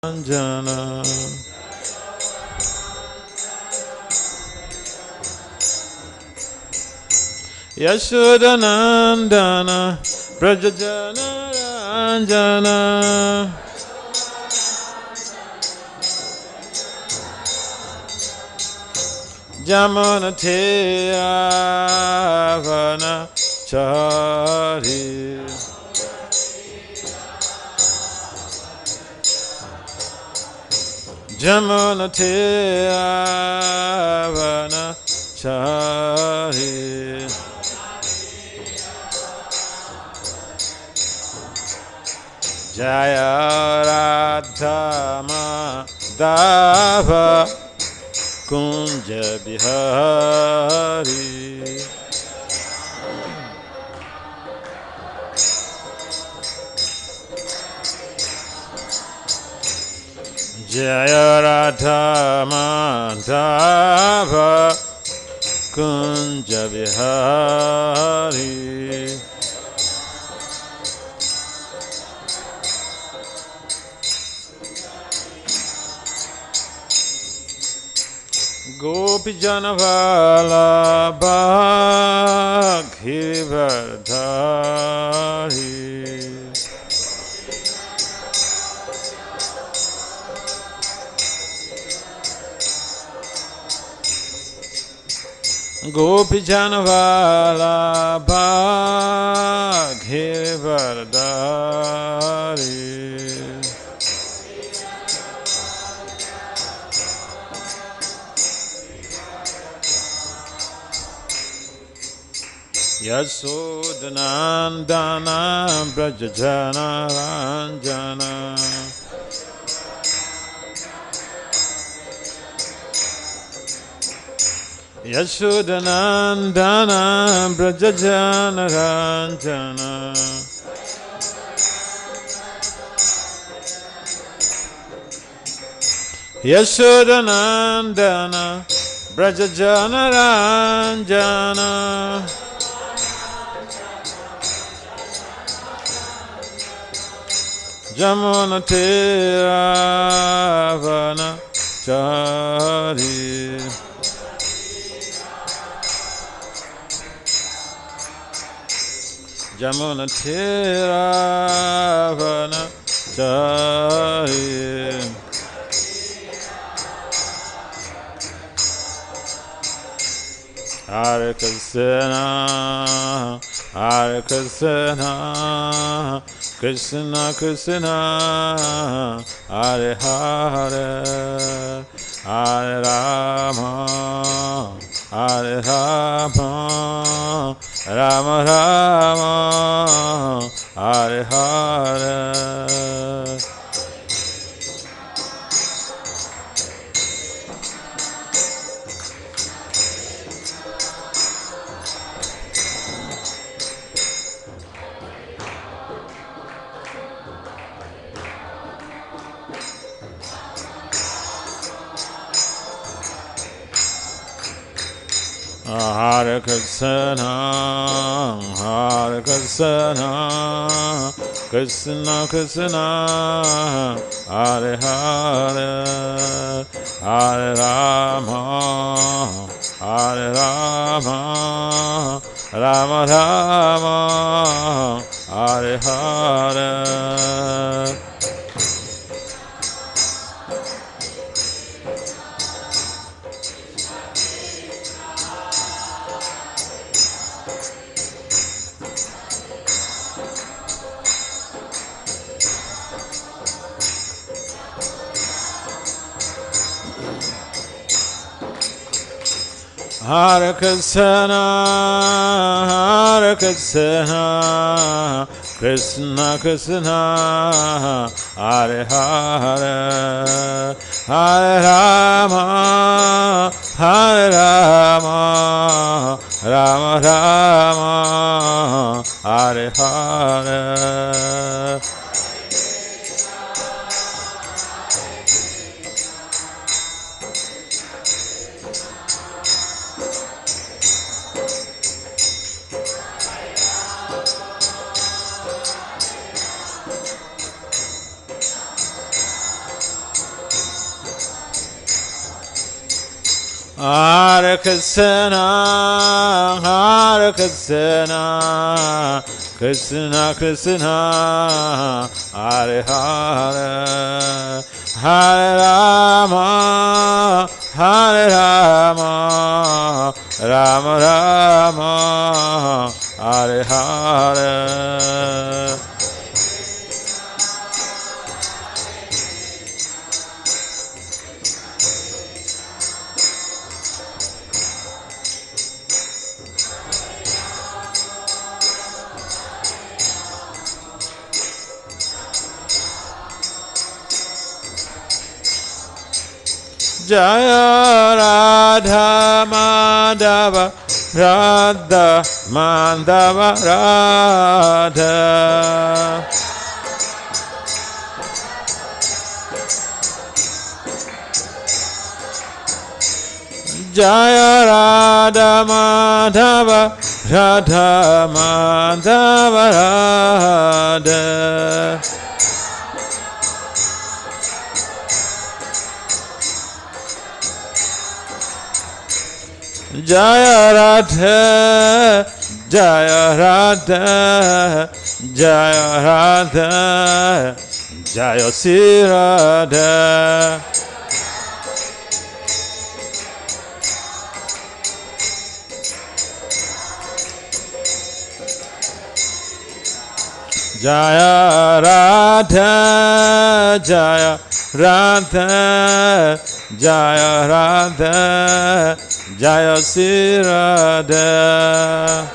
Jana Yashodanandana Brajajana Ranjana Jamunateyavana Chari Jamunateyavana Chari Jaya Radha Madhava Kunja Bihari Jaya Radha Madhava Kunja Bihari Gopi Janavala Bhagivardhari Gopi Janavala Bhagivardhari Yasodanandana Brajajana Ranjana Yasodanandana Brajajana Ranjana Yasodanandana Brajajana Ranjana Jamunateyavana Chari Jamunateyavana Chari Hare Krishna Hare Krishna Krishna Krishna Hare Hare Hare Rama Hare Rama Rama Rama Hare Hare Hare Krishna, Hare Krishna, Krishna Krishna, Hare Hare, Hare Rama, Hare Rama, Rama Rama, Hare Hare. Hare Krishna, Hare Krishna, Krishna Krishna, Hare Hare, Hare Rama, Hare Rama, Rama Rama, Hare Hare. Hare Krishna, Hare Krishna, Krishna Krishna, Hare Hare, Hare Rama, Hare Rama, Rama Rama, Hare Hare. Jaya Radha Madhava Radha Madhava Radha Jaya Radha Madhava Radha Madhava Radha Jaya Radha, Jaya Radha, Jaya Radha, Jaya Sri Radha. Jaya Radha, Jaya Radha, Jaya Radha, Jaya Sri Radha.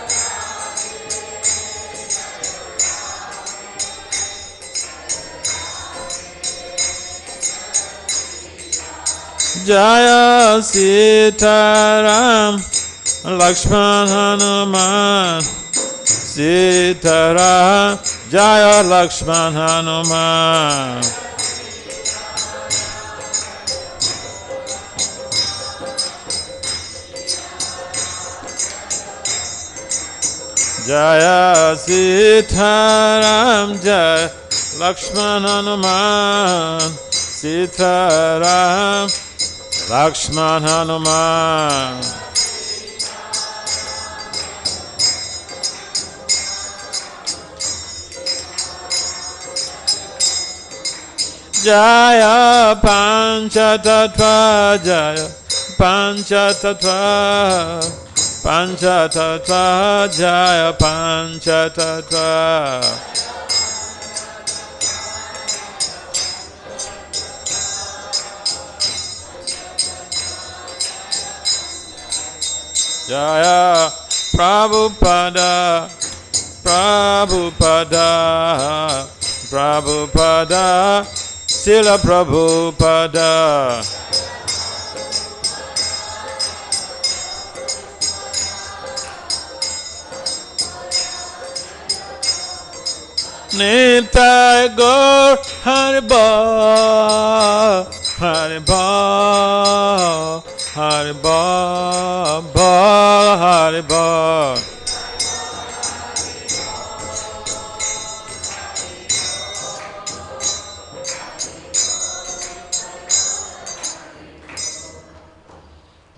Jaya Sitaram, Lakshman Hanuman, Sitaram, Jaya Lakshman Hanuman. Jaya Sitaram, Jaya Lakshman Hanuman, Sitaram, Lakshman Hanuman. Jaya Panchatattva, Jaya Panchatattva, Panchatattva, Jaya Panchatattva. Jaya Prabhupada, Prabhupada, Prabhupada, Srila Prabhupada. Nitai Gaur Haribo, Haribo, Haribo, Haribo.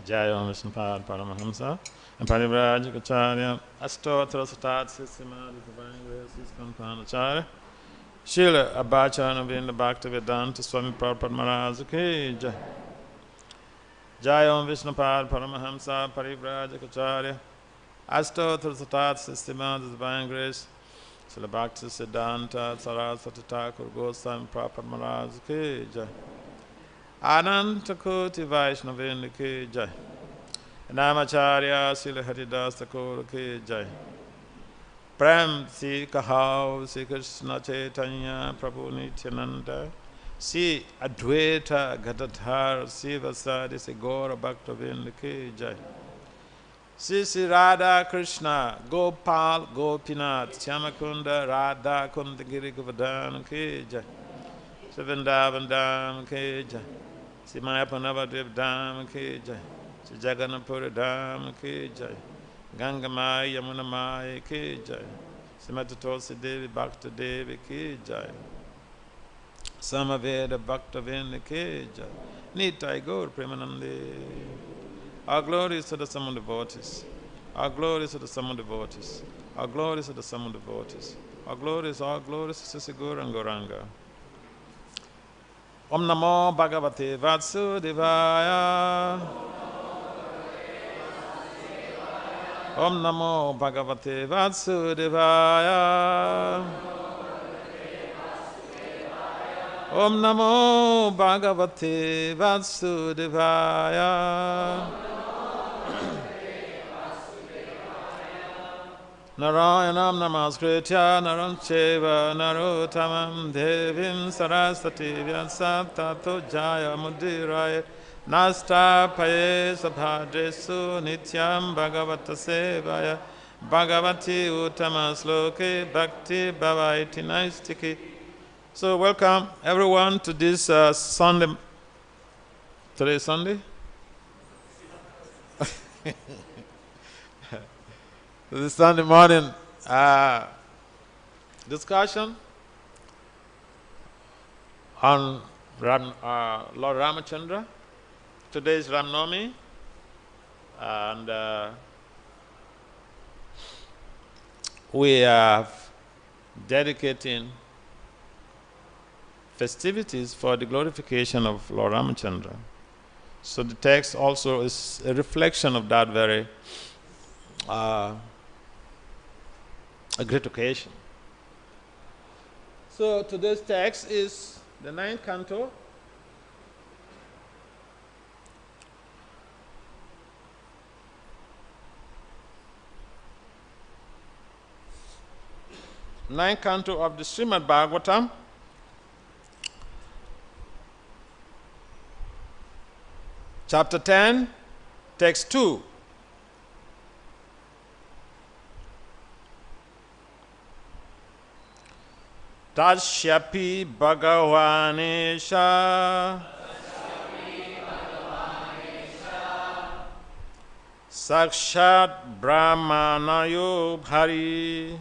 Jaya Om Vishnupad Paramahamsa and Parivrajikacharya Ashtotra Satat Srimad Bhagavatam 9.10.2 Srila Abhacharya Vinda Bhakti Vedanta Swami Prabhupada Maharaja Ki Jai. Jaya Om Vishnupad Paramahamsa Parivrajikacharya Ashtotra Satat Srimad Bhagavatam Srila Bhakti Siddhanta Saraswati Thakur Goswami Prabhupada Maharaja Ki Jai. Ananta Koti Vaishnavinda Ki Jai. Namacharya Srila Haridas Thakur Ki Jai. Prem Si Kahau Si Krishna Chaitanya Prabhu Nityananda Si Advaita Gadadhar Si Vasadi Si Gaura Bhaktavinda Ki Jai. Si Radha Krishna Gopal Gopinath Shyamakunda Radha Kundagiri Govardhana Ki Jai. Si Vrindavan Dham Ki Jai. Si Mayapur Dham Ki Jai. Si Jagannapuri Dham Ki Jai. Ganga Maya Yamuna Maya Ki Jai. Srimati Tulsi Devi Bhakta Devi Ki Jai. Samaveda Bhakta Vinda Ki Jai. Nitai Gaur Premanande. Our glory is to the sum of devotees. Our glory is to the sum of devotees. Our glory is to the sum of devotees. Our glory is to Sigur and Goranga. Om Namo Bhagavate Vasudevaya. Om Namo Bhagavate Vasudevaya. Om Namo Bhagavate Vasudevaya. Narayanam namaskritya naram cheva narottamam devim saraswati vyasam tato jaya mudiraya nastapaye sabhadresu nityam bhagavata sevaya bhagavati uttama sloke bhakti bhavaiti naistiki. So welcome everyone to this Sunday. Today is Sunday? This Sunday morning discussion on Lord Ramachandra. Today is Ram Navami, and we are dedicating festivities for the glorification of Lord Ramachandra. So the text also is a reflection of that very a great occasion. So today's text is the 9th canto, of the Srimad Bhagavatam, chapter 10, text 2. Tasyapi Bhagavanesha Sakshat Brahmanayo Bhari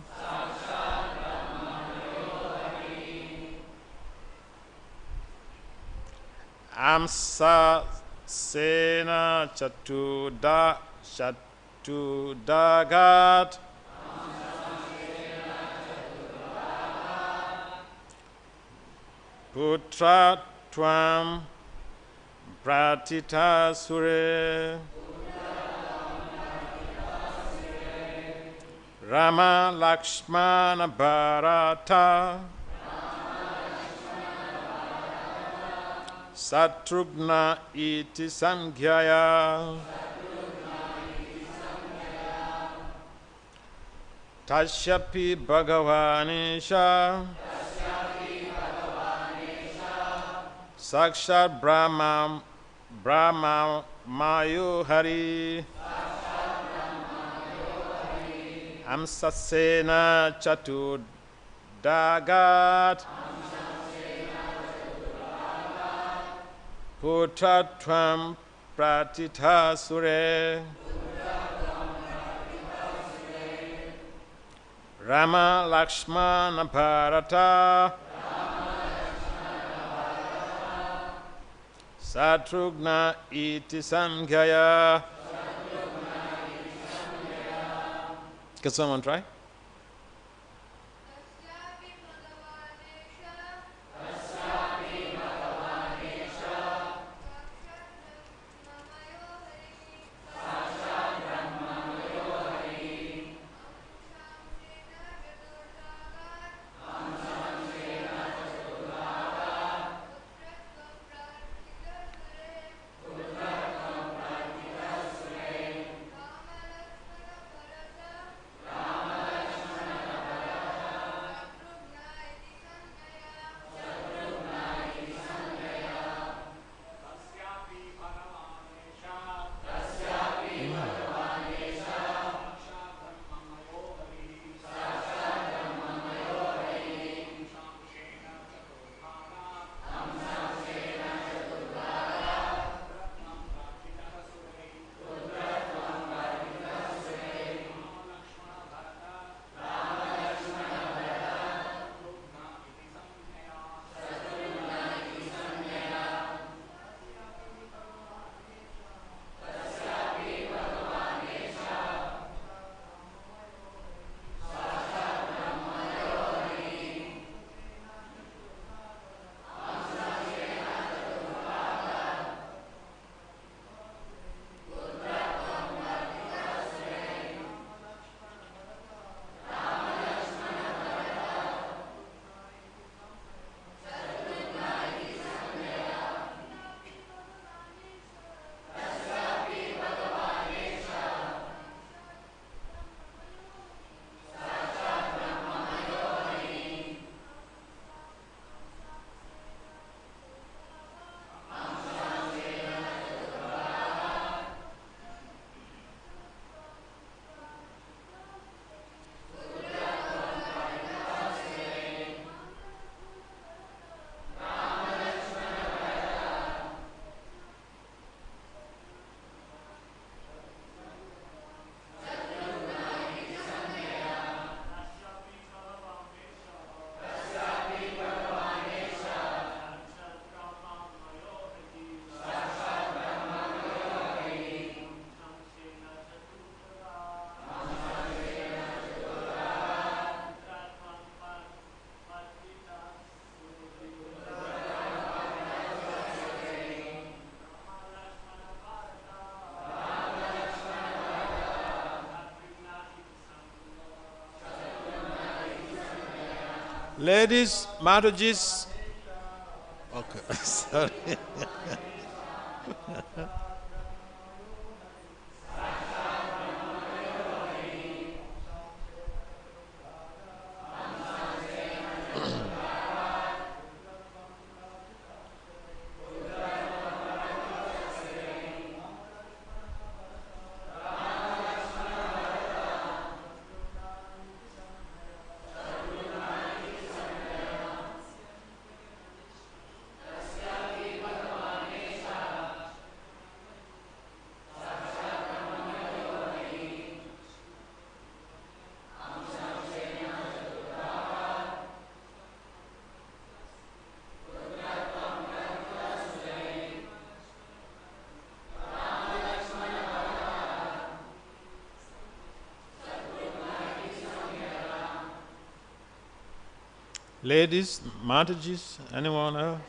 Amsa Sena Chatudagat Putra Tvam Pratita Sure Rama Lakshmana Bharata Satrugna iti Samgyaya Tasyapi Bhagavanesha Sakshat Brahma Mayo Hari Amsasena Chatudagat Putratvam Pratita Sure Rama Lakshmana Bharata Satrugna iti Samghaya. Can someone try? Ladies, Matajis. Okay, sorry. Ladies, Matajis, anyone else?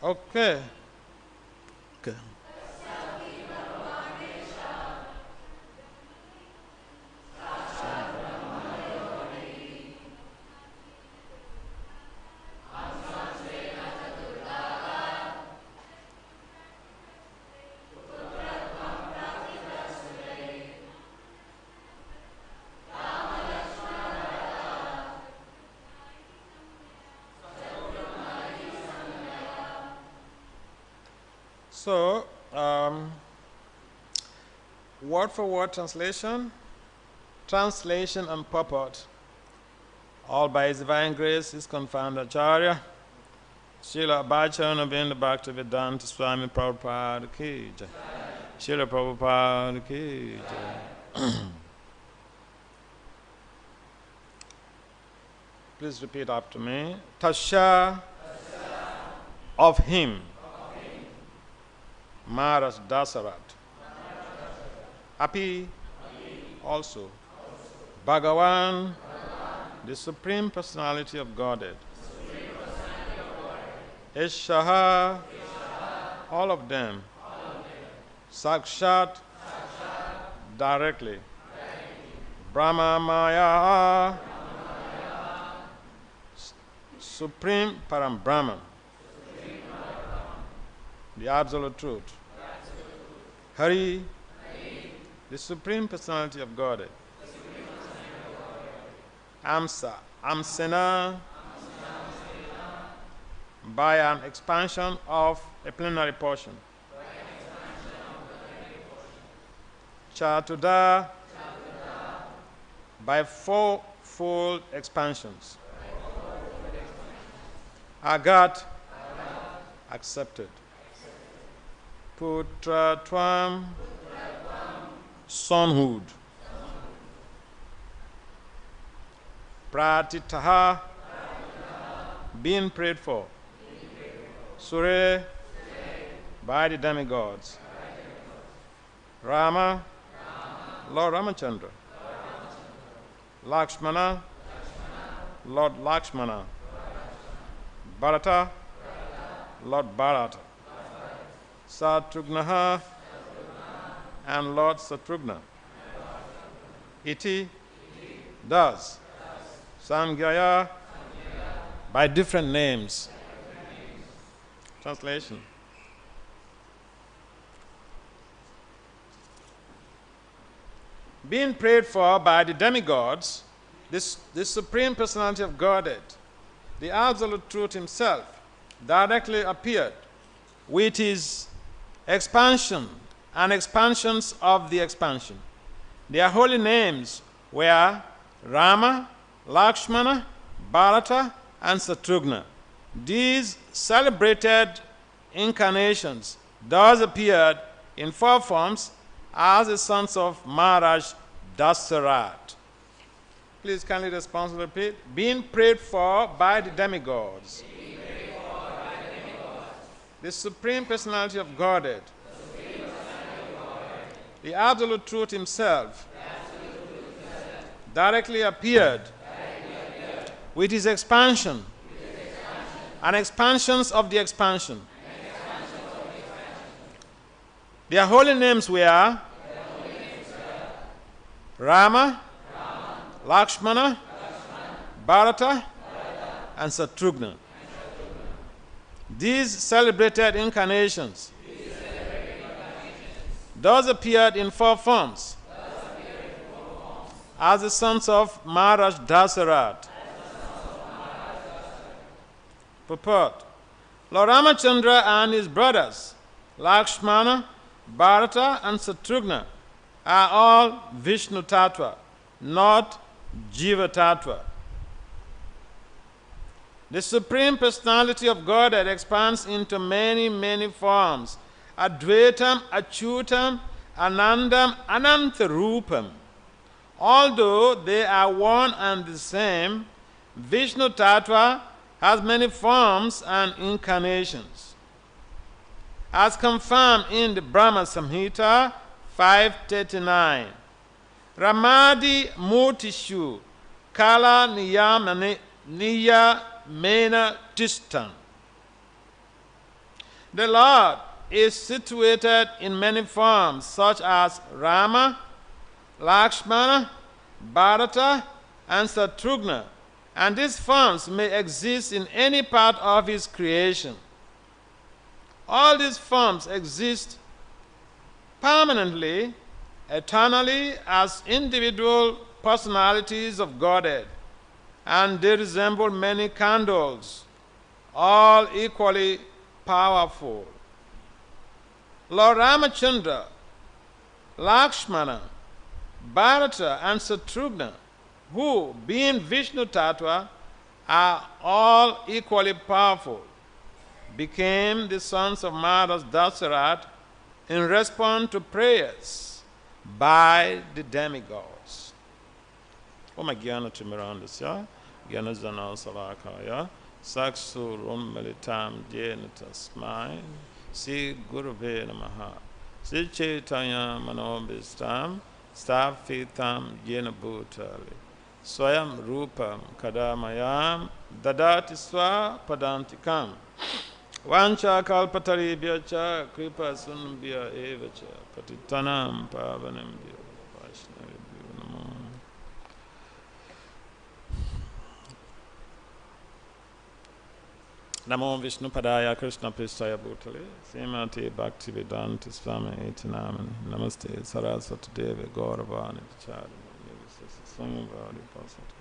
Okay. Okay. So, word for word translation, translation and purport, all by His divine grace, His confounder Acharya, Srila Bhacharana Binda Bhakti Vedanta Swami Prabhupada Ki Jai. Srila Prabhupada Ki Jai. Please repeat after me. Tasya of him, Maharaj Dasarat. Api also. Bhagavan, the Supreme Personality of Godhead. Eshaha, all of them. Sakshat, directly. Brahma Maya, Supreme Param Brahman, the Absolute Truth. Hari, the Supreme Personality of Godhead. Amsa, Amsena, by an expansion of a plenary portion. Chatuda, by fourfold expansions. Agat, accepted. Putra Tvam, sonhood. Pratitaha, being prayed for. Sure, by the demigods. Rama, Lord Ramachandra. Lakshmana, Lord Lakshmana. Bharata, Lord Bharata. Satrugnaha, and Lord Satrugna. Iti, does. Samgyaya, by different names. Translation. being prayed for by the demigods, this Supreme Personality of Godhead, the Absolute Truth Himself, directly appeared with His expansion and expansions of the expansion. Their holy names were Rama, Lakshmana, Bharata, and Satrughna. These celebrated incarnations thus appeared in 4 forms as the sons of Maharaja Dasarat. Please kindly responsibly repeat. Being prayed for by the demigods. The Supreme Personality of Godhead. The Absolute Truth Himself directly appeared with His expansion and expansions of the expansion. Their holy names were Rama, Lakshmana, Bharata, and Satrughna. These celebrated incarnations thus appeared in 4 forms as the sons of Maharaja Dasarat. Purport: Lord Ramachandra and his brothers, Lakshmana, Bharata, and Satrughna, are all Vishnu Tattva, not Jiva Tattva. The Supreme Personality of Godhead expands into many, many forms: Advaitam, Achyutam, Anandam, Anantarupam. Although they are one and the same, Vishnu Tattva has many forms and incarnations. As confirmed in the Brahma Samhita 539, Ramadi Murtishu Kala Niya Mena Tistan. The Lord is situated in many forms, such as Rama, Lakshmana, Bharata, and Satrughna, and these forms may exist in any part of His creation. All these forms exist permanently, eternally, as individual personalities of Godhead, and they resemble many candles, all equally powerful. Lord Ramachandra, Lakshmana, Bharata, and Satrughna, who, being Vishnu Tattva, are all equally powerful, became the sons of Maharaja Dasarat in response to prayers by the demigods. Om Jnana Timirandasya, Jnana Jana Salakaya, Saksu Rummalitam Jena Tasmai, Sri Gurave Namaha, Sri Chaitanya Manobhistam, Sthapitam Jena Bhutali, Swayam Rupam Kadamayam, Dadati Swa Padantikam, Vancha Kalpataribhya Cha, Kripa Sunbhya Evacha, Patitanam Pavanambhya, Vaishnavibhyo Namo. Namo Vishnu Padaya Krishna Pristaya Bhutale, Srimati Bhakti Vedanta Swami Etinamani, Namaste Saraswati Devi Gauravani Chari, Swamivadi Pasata.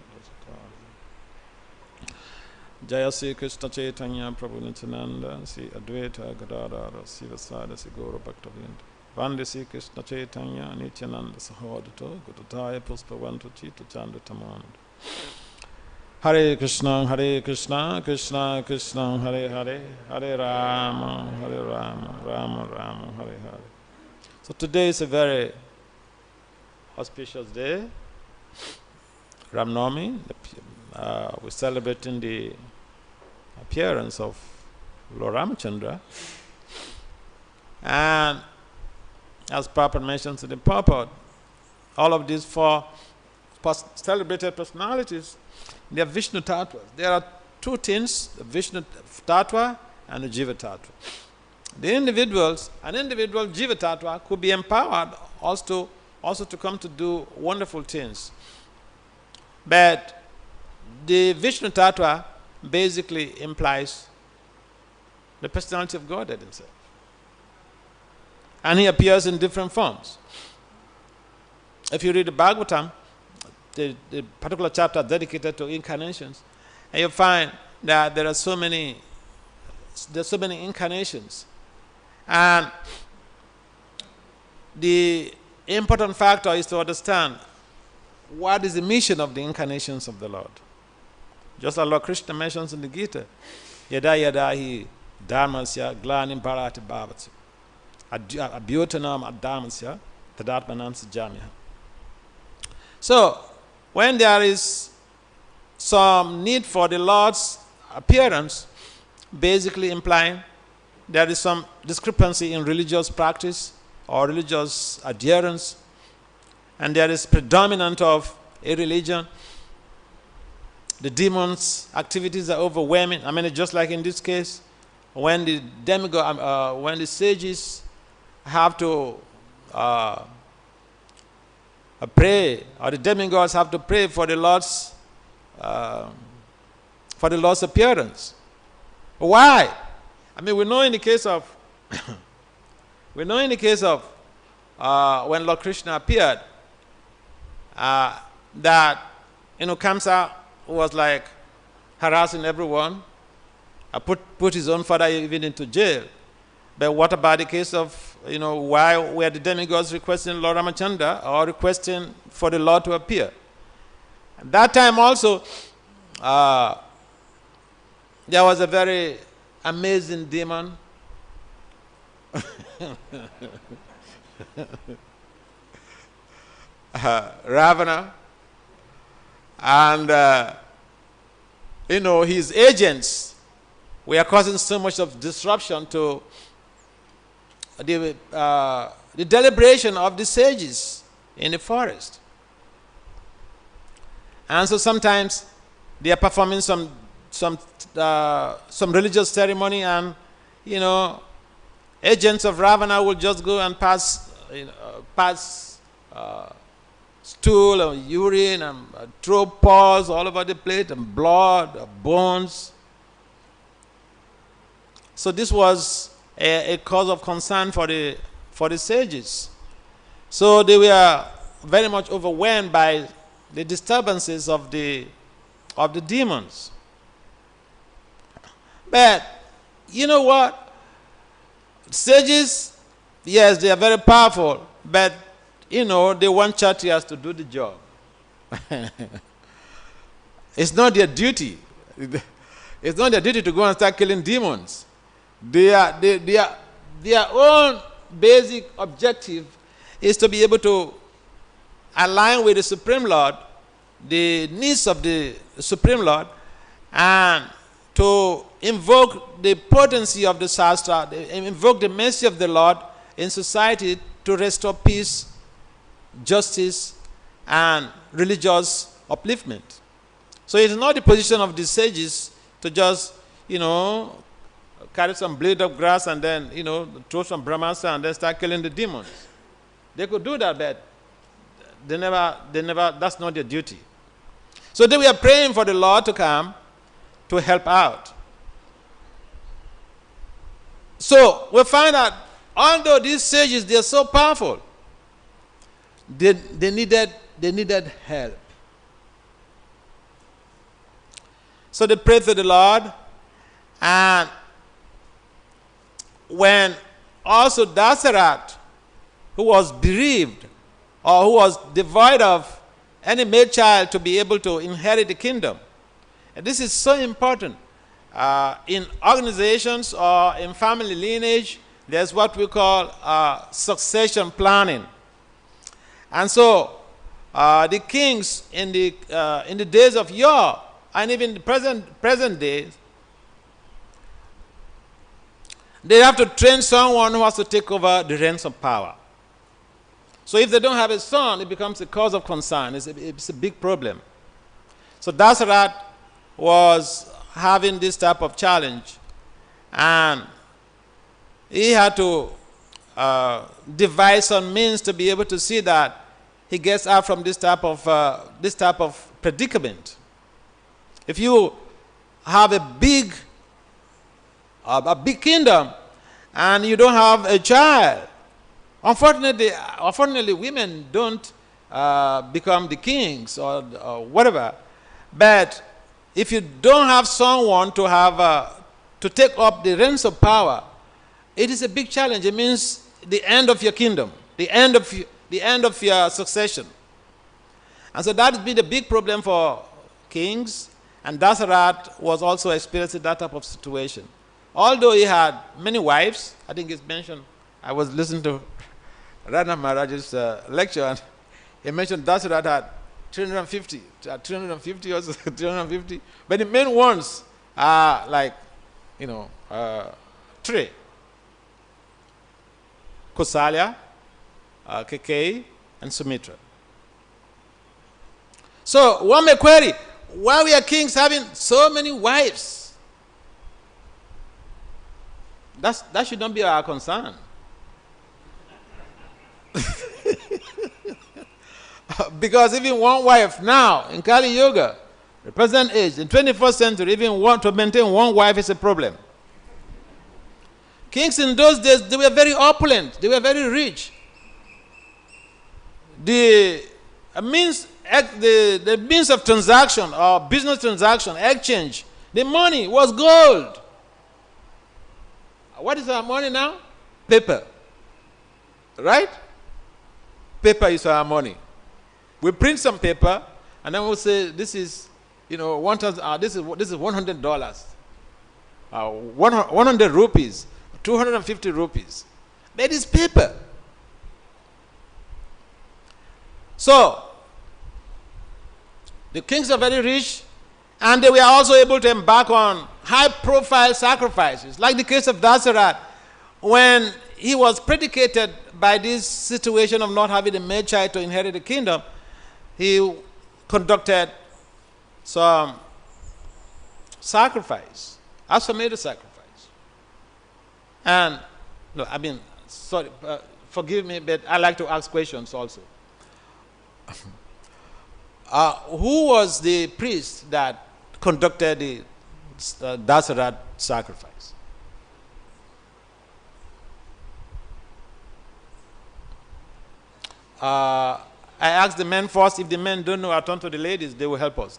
Jaya Sri Krishna Chaitanya Prabhu Nityananda, Sri Advaita Gadadara, Sivasada Sri Gaura Bhaktavinda, Vande Sri Krishna Chaitanya Nityananda Sahodato, Gudadaya Puspavantu Chita Chanda Tamanda. Hare Krishna, Krishna Krishna, Hare Hare, Hare Rama, Rama Rama, Hare Hare. So today is a very auspicious day, Ram Navami. We're celebrating the appearance of Lord Ramachandra. And as Prabhupada mentions in the purport, all of these 4 celebrated personalities, they are Vishnu Tattvas. There are 2 things, the Vishnu Tattva and the Jiva Tattva. The individuals, an individual Jiva Tattva could be empowered also to come to do wonderful things. But the Vishnu Tattva basically implies the personality of Godhead Himself. And He appears in different forms. if you read the Bhagavatam, the particular chapter dedicated to incarnations, and you find that there are so many incarnations. And the important factor is to understand what is the mission of the incarnations of the Lord. Just like Lord Krishna mentions in the Gita, yada yada hi dharmasya glanim bharati bhavati abhyutanam adharmasya tadatmanam sajamya. So, when there is some need for the Lord's appearance, basically implying there is some discrepancy in religious practice or religious adherence, and there is predominant of a religion, the demons' activities are overwhelming. I mean, just like in this case, when the demigod, when the sages have to pray, or the demigods have to pray for the Lord's appearance. Why? I mean, we know in the case of when Lord Krishna appeared, that Kamsa was like harassing everyone, put his own father even into jail. But what about the case of why were the demigods requesting Lord Ramachandra or requesting for the Lord to appear? At that time also, there was a very amazing demon. Ravana, and his agents were causing so much of disruption to the deliberation of the sages in the forest. And so sometimes they are performing some religious ceremony, and agents of Ravana will just go and pass stool or urine and throw paws all over the plate, and blood, bones. So this was a cause of concern for the sages. So they were very much overwhelmed by the disturbances of the demons. But you know what? Sages, yes, they are very powerful, but they want Kshatriyas to do the job. It's not their duty. It's not their duty to go and start killing demons. Their own basic objective is to be able to align with the Supreme Lord, the needs of the Supreme Lord, and to invoke the potency of the Shastra, invoke the mercy of the Lord in society to restore peace, justice, and religious upliftment. So it is not the position of the sages to just, carry some blade of grass and then, throw some brahmastra and then start killing the demons. They could do that, but they never, that's not their duty. So they were praying for the Lord to come to help out. So we find that although these sages, they are so powerful, they needed help. So they prayed to the Lord, and when also Dasarat, who was bereaved or who was devoid of any male child to be able to inherit the kingdom. And this is so important. In organizations or in family lineage, there's what we call succession planning. And so the kings in the days of yore, and even the present days, they have to train someone who has to take over the reins of power. So if they don't have a son, it becomes a cause of concern. It's a big problem. So Dasarat was having this type of challenge, and he had to devise some means to be able to see that he gets out from this type of predicament. If you have a big kingdom and you don't have a child, unfortunately women don't become the kings or whatever. But if you don't have someone to have to take up the reins of power, it is a big challenge. It means the end of your kingdom, the end of your succession. And so that has been a big problem for kings, and Dasarat was also experiencing that type of situation. Although he had many wives, I think it's mentioned, I was listening to Rana Maharaja's lecture, and he mentioned Dasarat had 350 or so, 350, but the main ones are like, three. Kausalya, Kekeyi, and Sumitra. So one may query, why we are kings having so many wives? That should not be our concern. Because even one wife now in Kali Yoga, the present age, in 21st century, even to maintain one wife is a problem. Kings in those days, they were very opulent, they were very rich. The means of transaction or business transaction, exchange, the money was gold. What is our money now? Paper. Right? Paper is our money. We print some paper, and then we'll say, this is, this is $100. 100 rupees, 250 rupees. That is paper. So, the kings are very rich, and they were also able to embark on high-profile sacrifices, like the case of Dasarat, when he was predicated by this situation of not having a male child to inherit the kingdom. He conducted some sacrifice, Ashwamedha sacrifice. And, sorry, forgive me, but I like to ask questions also. Who was the priest that conducted the Dasarat sacrifice? I asked the men first. If the men don't know, I turn to the ladies. They will help us.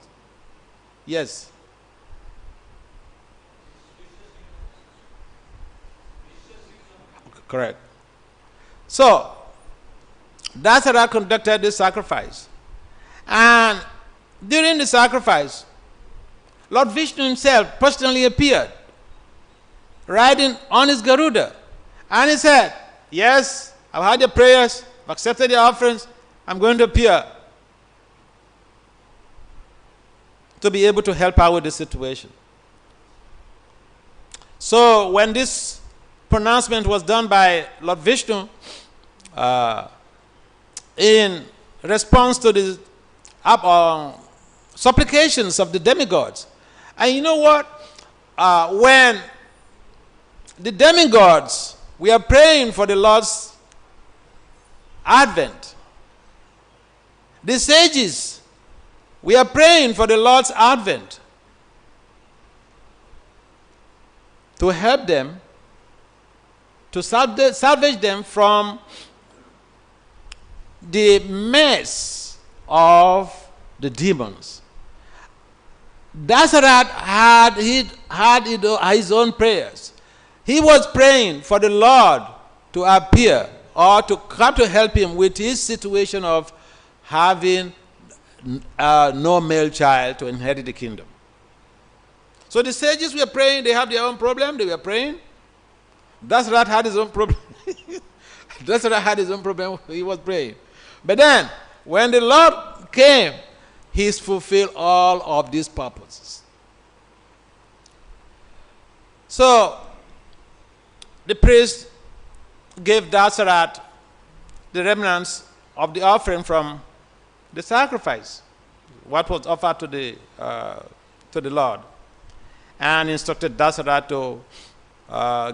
Yes. Correct. So, Dasarat conducted this sacrifice. And during the sacrifice, Lord Vishnu himself personally appeared, riding on his Garuda. And he said, yes, I've heard your prayers, I've accepted your offerings, I'm going to appear to be able to help out with the situation. So when this pronouncement was done by Lord Vishnu, in response to the supplications of the demigods, and you know what? When the demigods, we are praying for the Lord's advent. The sages, we are praying for the Lord's advent to help them, to salvage them from the mess of the demons. Dasarat had his own prayers. He was praying for the Lord to appear or to come to help him with his situation of having no male child to inherit the kingdom. So the sages were praying, they have their own problem, they were praying. Dasarat had his own problem. Dasarat had his own problem, he was praying. But then, when the Lord came, he's fulfilled all of these purposes. So, the priest gave Dasarat the remnants of the offering from the sacrifice, what was offered to the Lord, and instructed Dasarat to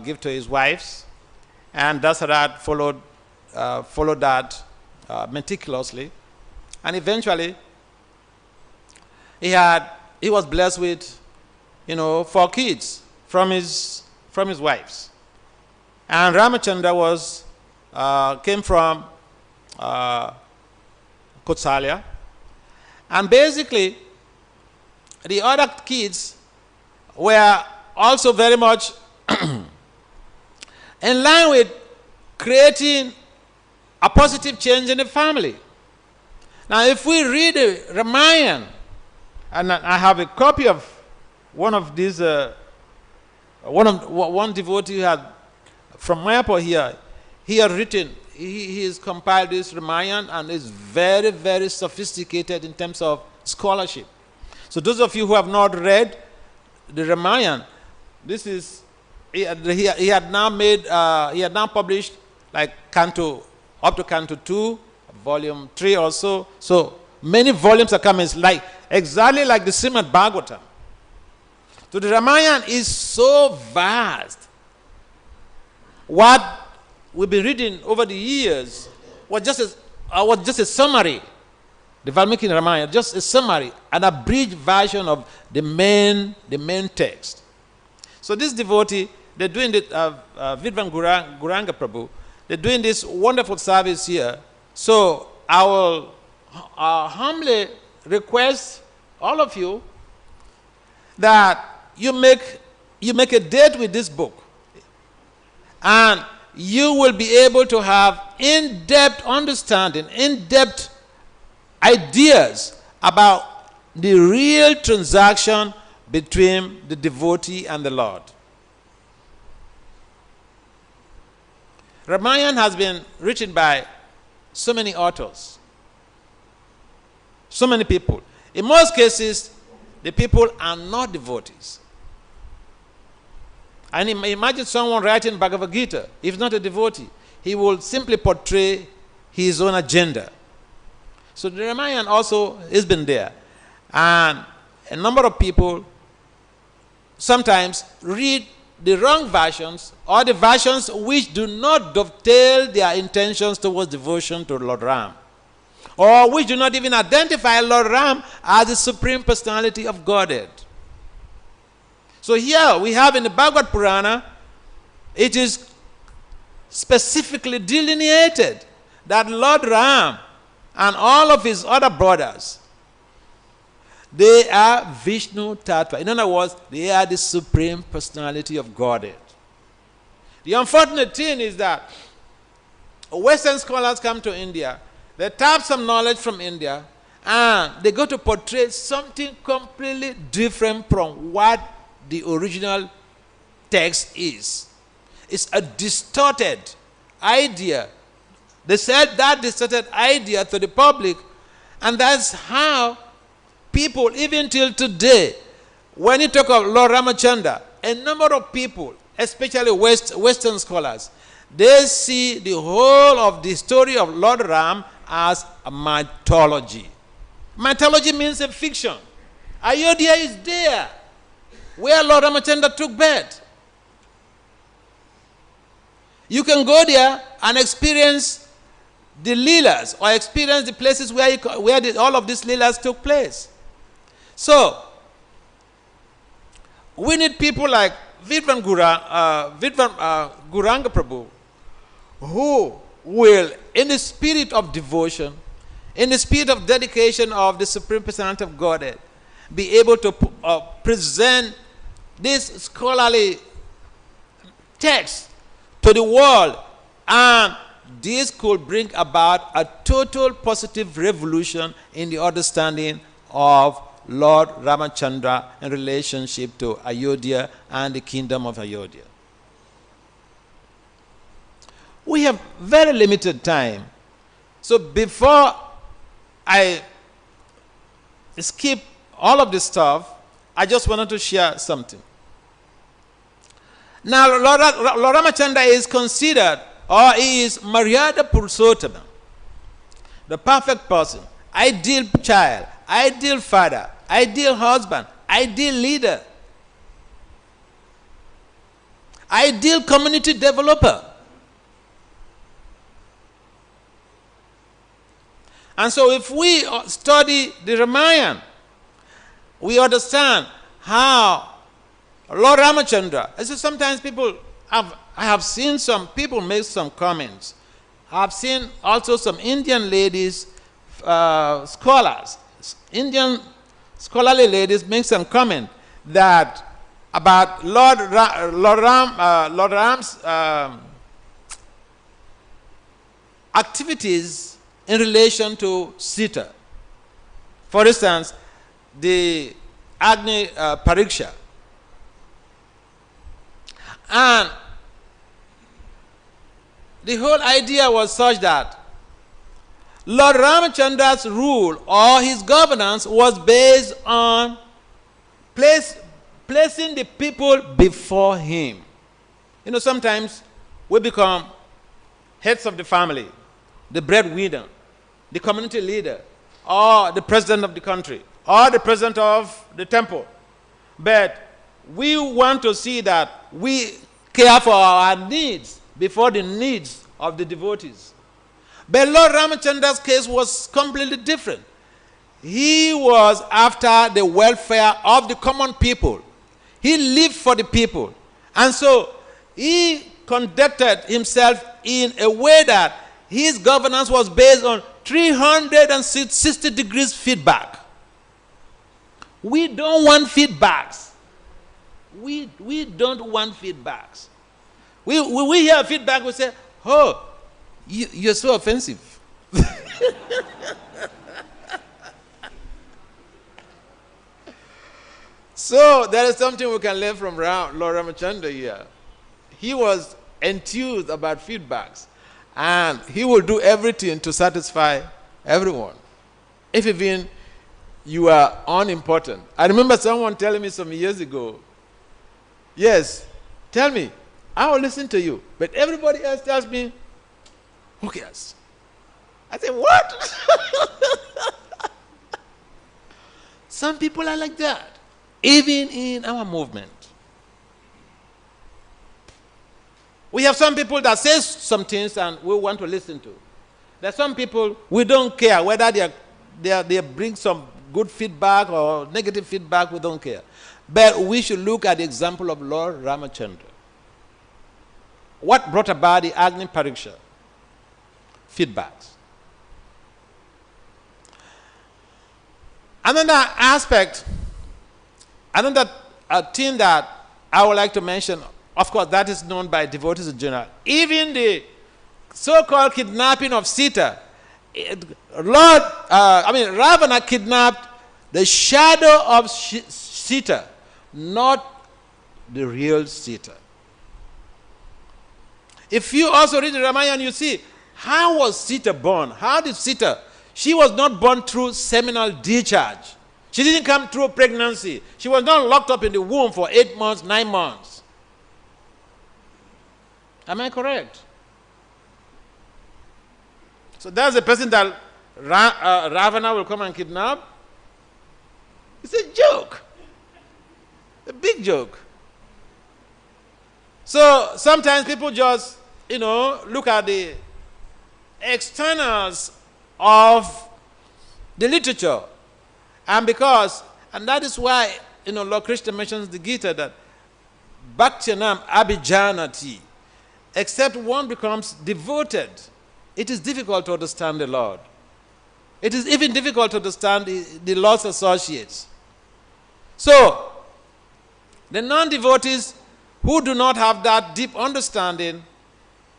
give to his wives, and Dasarat followed that meticulously, and eventually he was blessed with 4 kids from his wives, and Ramachandra came from Kausalya. And basically, the other kids were also very much in line with creating a positive change in the family. Now, if we read the Ramayana, and I have a copy of one of these, one devotee had from Mayapur here. He had written, he has compiled this Ramayana, and is very, very sophisticated in terms of scholarship. So those of you who have not read the Ramayana, this is he had now made he had now published like Canto up to Canto 2, Volume 3 also. So many volumes are coming. It's like exactly like the Srimad Bhagavatam. So the Ramayana is so vast. What we've been reading over the years was just a summary. The Valmiki Ramayana, just a summary, an abridged version of the main text. So this devotee, they're doing this, Vidvan Guranga Prabhu, they're doing this wonderful service here. So I will humbly request all of you that you make a date with this book, and you will be able to have in-depth understanding, in-depth ideas about the real transaction between the devotee and the Lord. Ramayana has been written by so many authors, so many people. In most cases, the people are not devotees. And imagine someone writing Bhagavad Gita. If he's not a devotee, he will simply portray his own agenda. So the Ramayana also has been there. And a number of people sometimes read the wrong versions, or the versions which do not dovetail their intentions towards devotion to Lord Ram, or which do not even identify Lord Ram as the Supreme Personality of Godhead. So here we have in the Bhagavad Purana, it is specifically delineated that Lord Ram and all of his other brothers, they are Vishnu Tattva. In other words, they are the Supreme Personality of Godhead. The unfortunate thing is that Western scholars come to India, they tap some knowledge from India, and they go to portray something completely different from what the original text is. It's a distorted idea. They said that distorted idea to the public, and that's how people, even till today, when you talk of Lord Ramachandra, a number of people, especially Western scholars, they see the whole of the story of Lord Ram as a mythology. Mythology means a fiction. Ayodhya is there, where Lord Ramachandra took birth. You can go there and experience the Leelas, or experience the places where all of these Leelas took place. So, we need people like Vidvan Guranga Prabhu, who will, in the spirit of devotion, in the spirit of dedication of the Supreme Personality of Godhead, be able to present this scholarly text to the world, and this could bring about a total positive revolution in the understanding of Lord Ramachandra in relationship to Ayodhya and the kingdom of Ayodhya. We have very limited time. So before I skip all of this stuff, I just wanted to share something. Now, Lord Ramachandra is considered, or he is Maryada Purushottama, the perfect person, ideal child, ideal father, ideal husband, ideal leader, ideal community developer. And so if we study the Ramayana, we understand how Lord Ramachandra, so sometimes I have seen some people make some comments. I've seen also some Indian ladies scholars, Indian scholarly ladies, make some comment that about Lord Ram's activities in relation to Sita. For instance, the Agni Pariksha. And the whole idea was such that Lord Ramachandra's rule or his governance was based on placing the people before him. You know, sometimes we become heads of the family, the breadwinner, the community leader, or the president of the country, or the president of the temple. But we want to see that we care for our needs before the needs of the devotees. But Lord Ramachandra's case was completely different. He was after the welfare of the common people. He lived for the people. And so he conducted himself in a way that his governance was based on 360 degrees feedback. We don't want feedbacks. We don't want feedbacks. We hear feedback, we say, oh, you're so offensive. So there is something we can learn from Lord Ramachandra here. He was enthused about feedbacks, and he will do everything to satisfy everyone, if even you are unimportant. I remember someone telling me some years ago, yes, tell me, I will listen to you, but everybody else tells me, who cares? I say, what? Some people are like that, even in our movement. We have some people that say some things and we want to listen to. There are some people we don't care whether they bring some good feedback or negative feedback, we don't care. But we should look at the example of Lord Ramachandra. What brought about the Agni Pariksha? Feedbacks. Another aspect, another thing that I would like to mention, of course, that is known by devotees in general. Even the so-called kidnapping of Sita, Ravana kidnapped the shadow of Sita, not the real Sita. If you also read the Ramayana, you see, how was Sita born? How did Sita? She was not born through seminal discharge. She didn't come through pregnancy. She was not locked up in the womb for 8 months, 9 months. Am I correct? So that's the person that Ravana will come and kidnap. It's a joke. A big joke. So sometimes people just, look at the externals of the literature. And that is why, Lord Krishna mentions the Gita that Bhaktinam Abhijanati. Except one becomes devoted, it is difficult to understand the Lord. It is even difficult to understand the Lord's associates. So, the non-devotees who do not have that deep understanding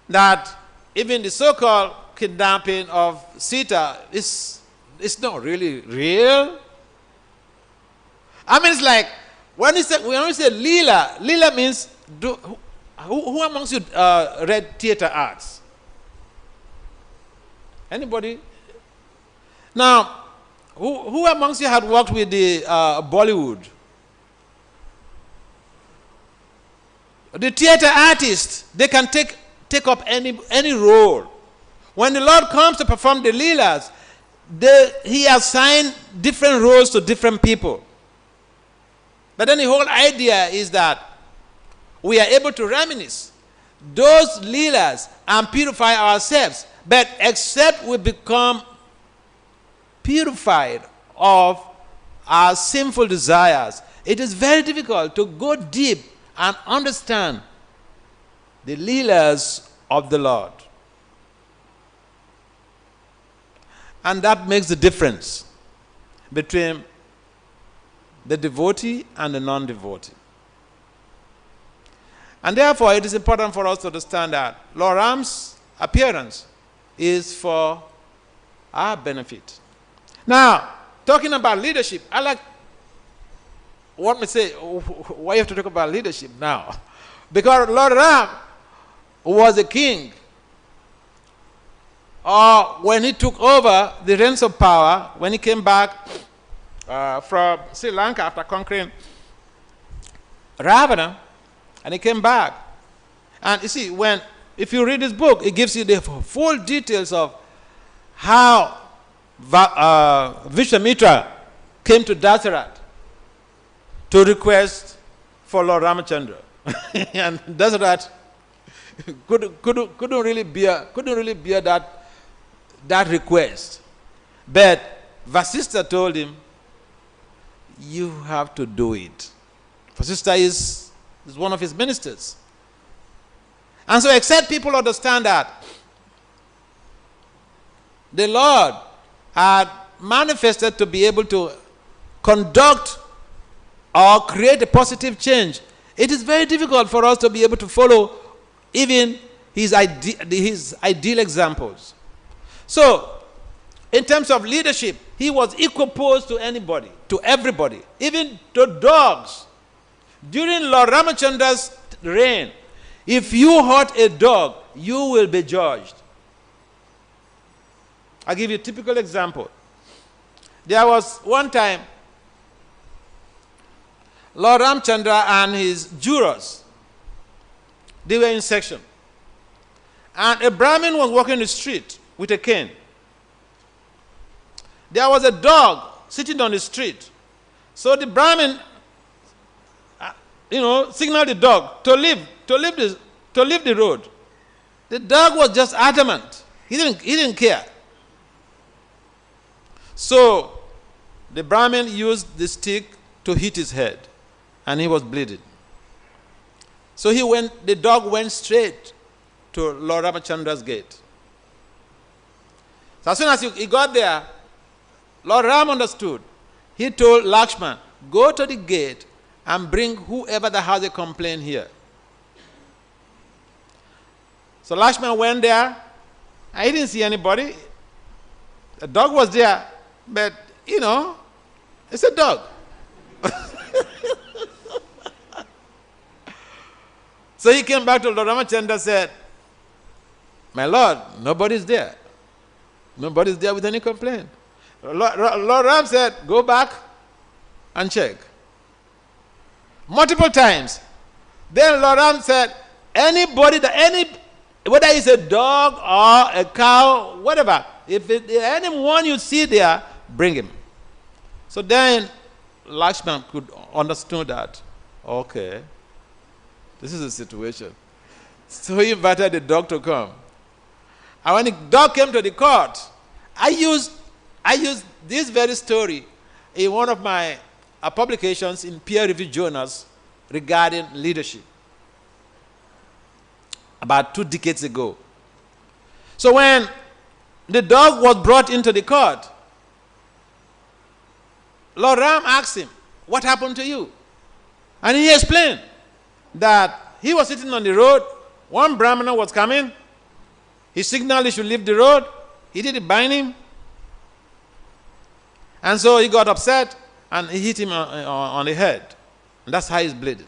that even the so-called kidnapping of Sita is not really real. I mean, it's like, when we say Leela, Leela means, who amongst you read theater arts? Anybody? Now, who amongst you had worked with the Bollywood? The theater artists, they can take up any role. When the Lord comes to perform the Leelas, he assigned different roles to different people. But then the whole idea is that we are able to reminisce those Leelas and purify ourselves. But except we become purified of our sinful desires, it is very difficult to go deep and understand the Leelas of the Lord. And that makes the difference between the devotee and the non-devotee. And therefore, it is important for us to understand that Lord Ram's appearance is for our benefit. Now, talking about leadership, I like what me say, why you have to talk about leadership now? Because Lord Ram was a king. Or when he took over the reins of power, when he came back from Sri Lanka after conquering Ravana, and he came back. And you see, if you read this book, it gives you the full details of how Vishwamitra came to Dasarath to request for Lord Ramachandra. And Dasarath couldn't really bear that request. But Vasistha told him, you have to do it. Vasistha is one of his ministers. And so except people understand that the Lord had manifested to be able to conduct or create a positive change, it is very difficult for us to be able to follow even his ideal examples. So, in terms of leadership, he was equiposed to anybody, to everybody, even to dogs. During Lord Ramachandra's reign, if you hurt a dog, you will be judged. I'll give you a typical example. There was one time, Lord Ramchandra and his jurors, they were in section. And a Brahmin was walking the street with a cane. There was a dog sitting on the street. So the Brahmin, signaled the dog to leave the road. The dog was just adamant. He didn't care. So the Brahmin used the stick to hit his head, and he was bleeding. So the dog went straight to Lord Ramachandra's gate. So as soon as he got there, Lord Ram understood. He told Lakshman, go to the gate and bring whoever that has a complaint here. So Lakshman went there. I didn't see anybody. The dog was there, but it's a dog. So he came back to Lord Ramachandra and said, my Lord, nobody's there. Nobody's there with any complaint. Lord Ram said, go back and check. Multiple times. Then Lord Ram said, whether it's a dog or a cow, whatever, if anyone you see there, bring him. So then Lakshman could understand that, okay, this is the situation. So he invited the dog to come. And when the dog came to the court, I used this very story in one of my publications in peer-reviewed journals regarding leadership about 2 decades ago. So when the dog was brought into the court, Lord Ram asked him, what happened to you? And he explained that he was sitting on the road. One Brahmana was coming. He signaled he should leave the road. He didn't bind him. And so he got upset and he hit him on the head. And that's how he's bleeding.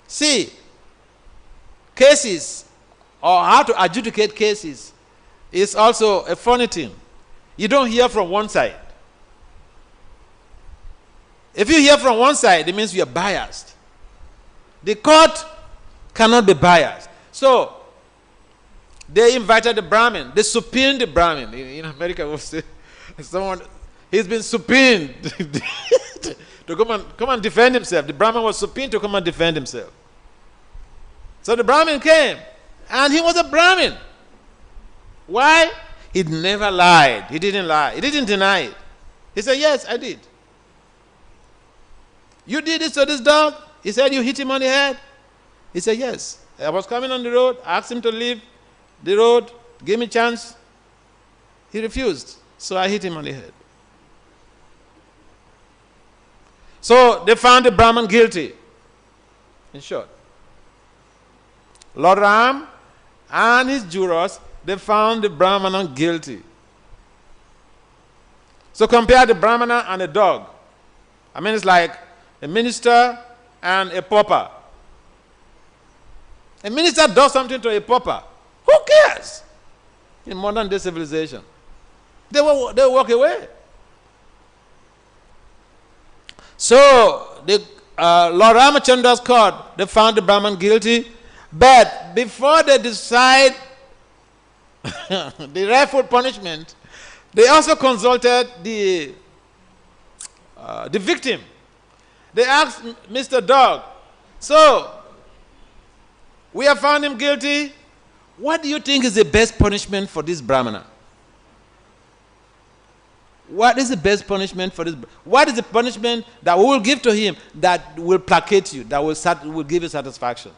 See, cases or how to adjudicate cases is also a funny thing. You don't hear from one side. If you hear from one side, it means you are biased. The court cannot be biased. So, they invited the Brahmin. They subpoenaed the Brahmin. In America, we'll say, he's been subpoenaed to come and defend himself. The Brahmin was subpoenaed to come and defend himself. So the Brahmin came, and he was a Brahmin. Why? He never lied. He didn't lie. He didn't deny it. He said, yes, I did. You did this to this dog? He said, you hit him on the head? He said, yes. I was coming on the road. I asked him to leave the road. Give me a chance. He refused. So I hit him on the head. So they found the Brahman guilty. In short, Lord Ram and his jurors, they found the Brahmana guilty. So compare the Brahmana and a dog. I mean, it's like a minister and a pauper. A minister does something to a pauper. Who cares? In modern day civilization, they walk away. So the Lord Ramachandra's court, they found the Brahman guilty, but before they decide the rightful punishment, they also consulted the victim. They asked Mr. Dog, so we have found him guilty. What do you think is the best punishment for this Brahmana? What is the best punishment for this? What is the punishment that we will give to him that will placate you, that will give you satisfaction?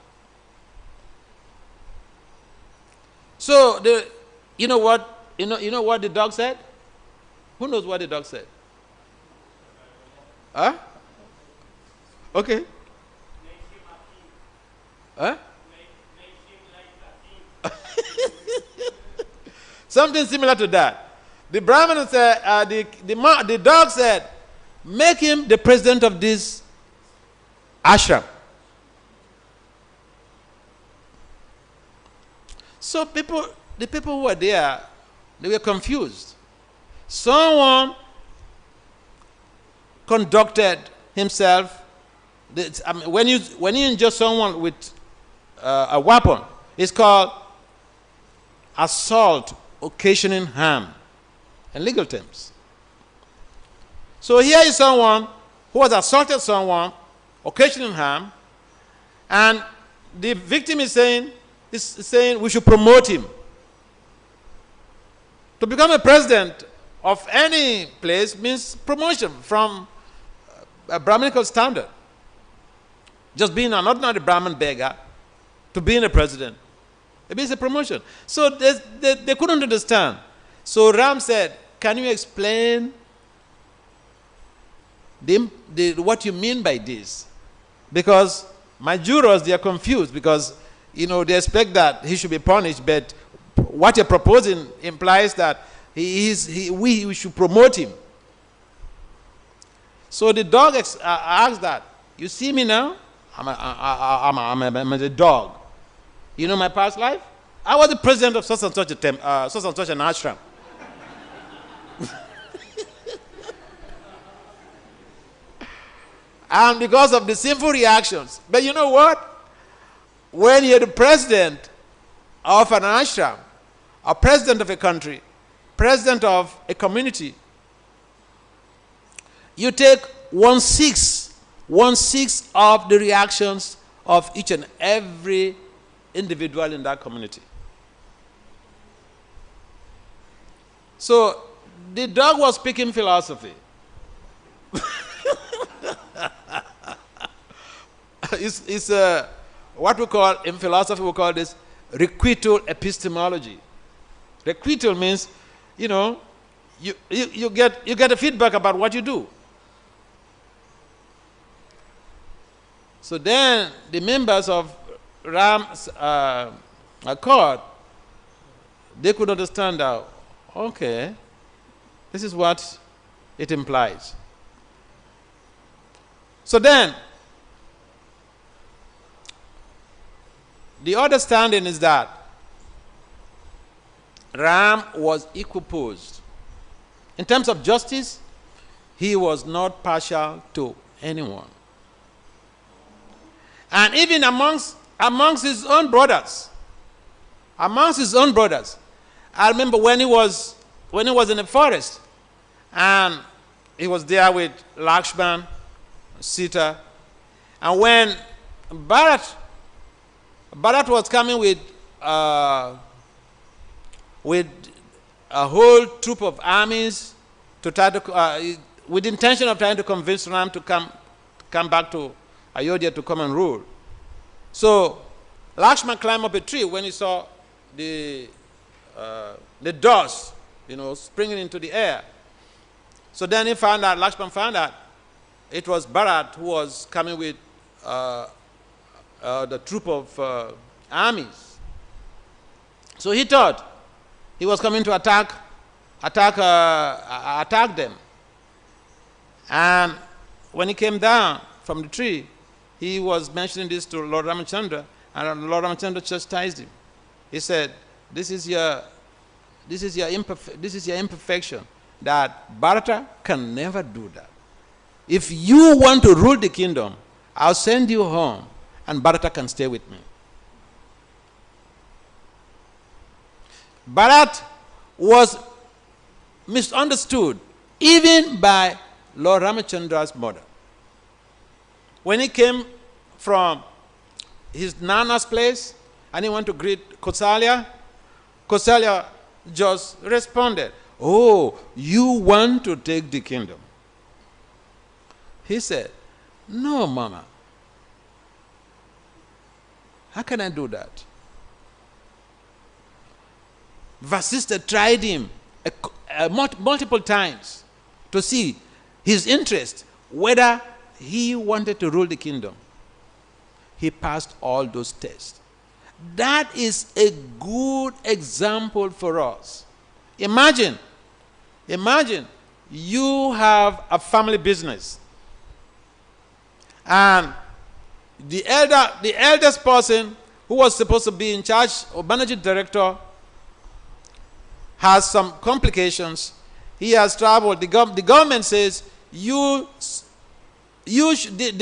So you know what the dog said? Who knows what the dog said? Huh? Okay. Huh? Something similar to that. The Brahman said, the dog said, make him the president of this ashram. So the people who were there, they were confused. Someone conducted himself. When you injure someone with a weapon, it's called assault occasioning harm in legal terms. So here is someone who has assaulted someone, occasioning harm, and the victim is saying we should promote him. To become a president of any place means promotion from a Brahminical standard. Just being an ordinary Brahmin beggar to being a president, it means a promotion. So they couldn't understand. So Ram said, can you explain what you mean by this? Because my jurors, they are confused because, they expect that he should be punished, but what you're proposing implies that we should promote him. So the dog asked that, you see me now? I'm a dog. You know my past life? I was the president of such and such an ashram. And because of the sinful reactions. But you know what? When you're the president of an ashram, or president of a country, president of a community, you take 1/6 of the reactions of each and every individual in that community. So the dog was speaking philosophy. It's what we call, in philosophy, we call this requital epistemology. Requital means, you get a feedback about what you do. So then the members of Ram's court, they could understand that, okay, this is what it implies. So then, the understanding is that Ram was equiposed. In terms of justice, he was not partial to anyone. And even amongst his own brothers, I remember when he was in the forest, and he was there with Lakshman, Sita, and when Bharat was coming with a whole troop of armies to try to, with the intention of trying to convince Ram to come back to Ayodhya to come and rule. So Lakshman climbed up a tree when he saw the the dust, springing into the air. So then he found out, Lakshman found out, it was Bharat who was coming with the troop of armies. So he thought he was coming to attack them. And when he came down from the tree, he was mentioning this to Lord Ramachandra, and Lord Ramachandra chastised him. He said, this is your imperfection, that Bharata can never do that. If you want to rule the kingdom, I'll send you home, and Bharata can stay with me. Bharat was misunderstood even by Lord Ramachandra's mother. When he came from his Nana's place and he went to greet Kausalya, Kausalya just responded, "Oh, you want to take the kingdom?" He said, "No, Mama. How can I do that?" Vasishtha tried him multiple times to see his interest, whether he wanted to rule the kingdom. He passed all those tests. That is a good example for us. Imagine you have a family business, and the eldest person who was supposed to be in charge or managing director has some complications. He has traveled. The government says the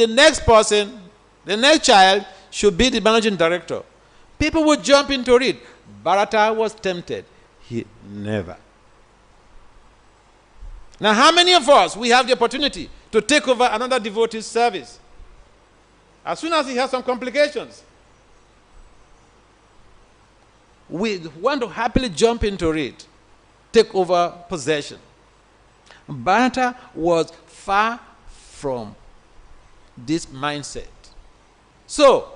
next person, the next child should be the managing director. People would jump into it. Bharata was tempted. He never. Now, how many of us, we have the opportunity to take over another devotee's service? As soon as he has some complications, we want to happily jump into it, take over possession. Bharata was far from this mindset. So,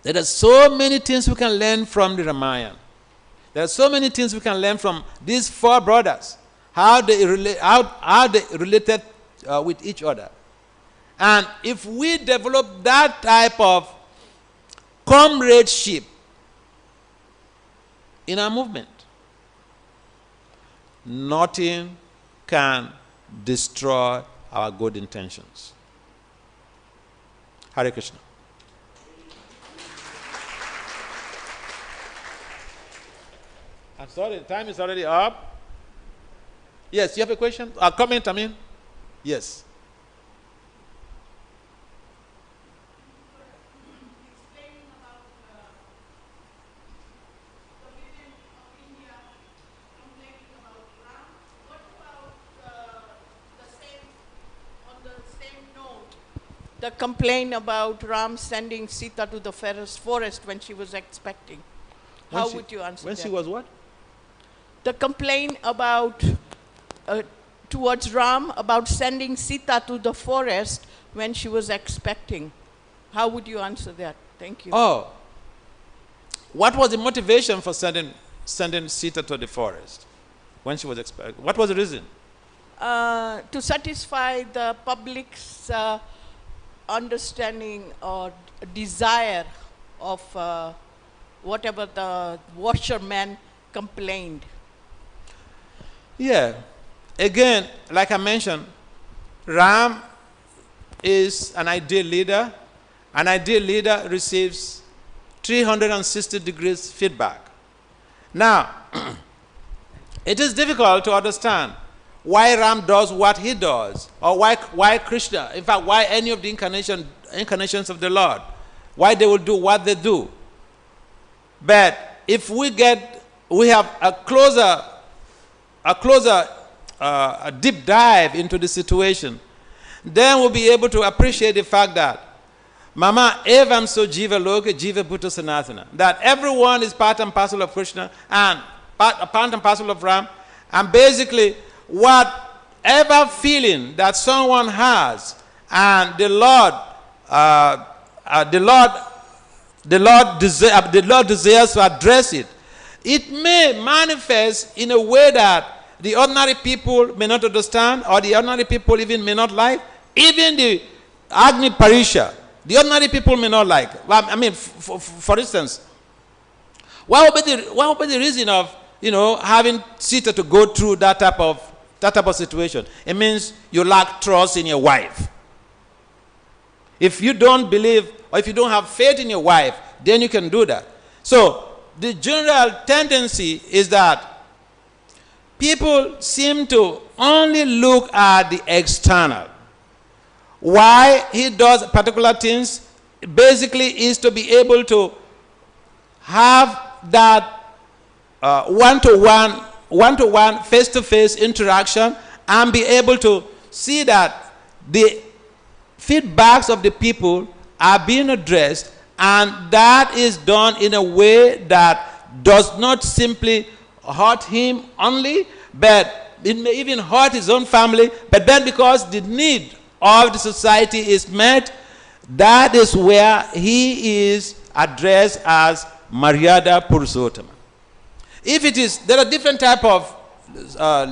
there are so many things we can learn from the Ramayana. There are so many things we can learn from these four brothers, how they related with each other. And if we develop that type of comradeship in our movement, nothing can destroy our good intentions. Hare Krishna. I'm sorry, the time is already up. Yes, you have a question? A comment, I mean? Yes. The complaint about Ram sending Sita to the forest when she was expecting. How would you answer that? When she was what? The complaint about towards Ram about sending Sita to the forest when she was expecting. How would you answer that? Thank you. Oh, what was the motivation for sending Sita to the forest when she was expecting? What was the reason? To satisfy the public's understanding or desire of whatever the washerman complained. Yeah. Again, like I mentioned, Ram is an ideal leader. An ideal leader receives 360 degrees feedback. Now, it is difficult to understand why Ram does what he does, or why Krishna, in fact, why any of the incarnations of the Lord, why they will do what they do. But if we have a deep dive into the situation, then we'll be able to appreciate the fact that Mama evam so jiva loka jiva bhuta sanatana, that everyone is part and parcel of Krishna and part and parcel of Ram, and basically whatever feeling that someone has, and the Lord desires to address it, It may manifest in a way that the ordinary people may not understand, or the ordinary people even may not like. Even the Agni Parisha, the ordinary people may not like. Well, I mean, for instance, what would be the reason of having Sita to go through that type of situation? It means you lack trust in your wife. If you don't believe, or if you don't have faith in your wife, then you can do that. So the general tendency is that people seem to only look at the external. Why he does particular things basically is to be able to have that one-to-one, face-to-face interaction, and be able to see that the feedbacks of the people are being addressed, and that is done in a way that does not simply hurt him only, but it may even hurt his own family. But then because the need of the society is met, that is where he is addressed as Maryada Purushottama. If it is, there are different types of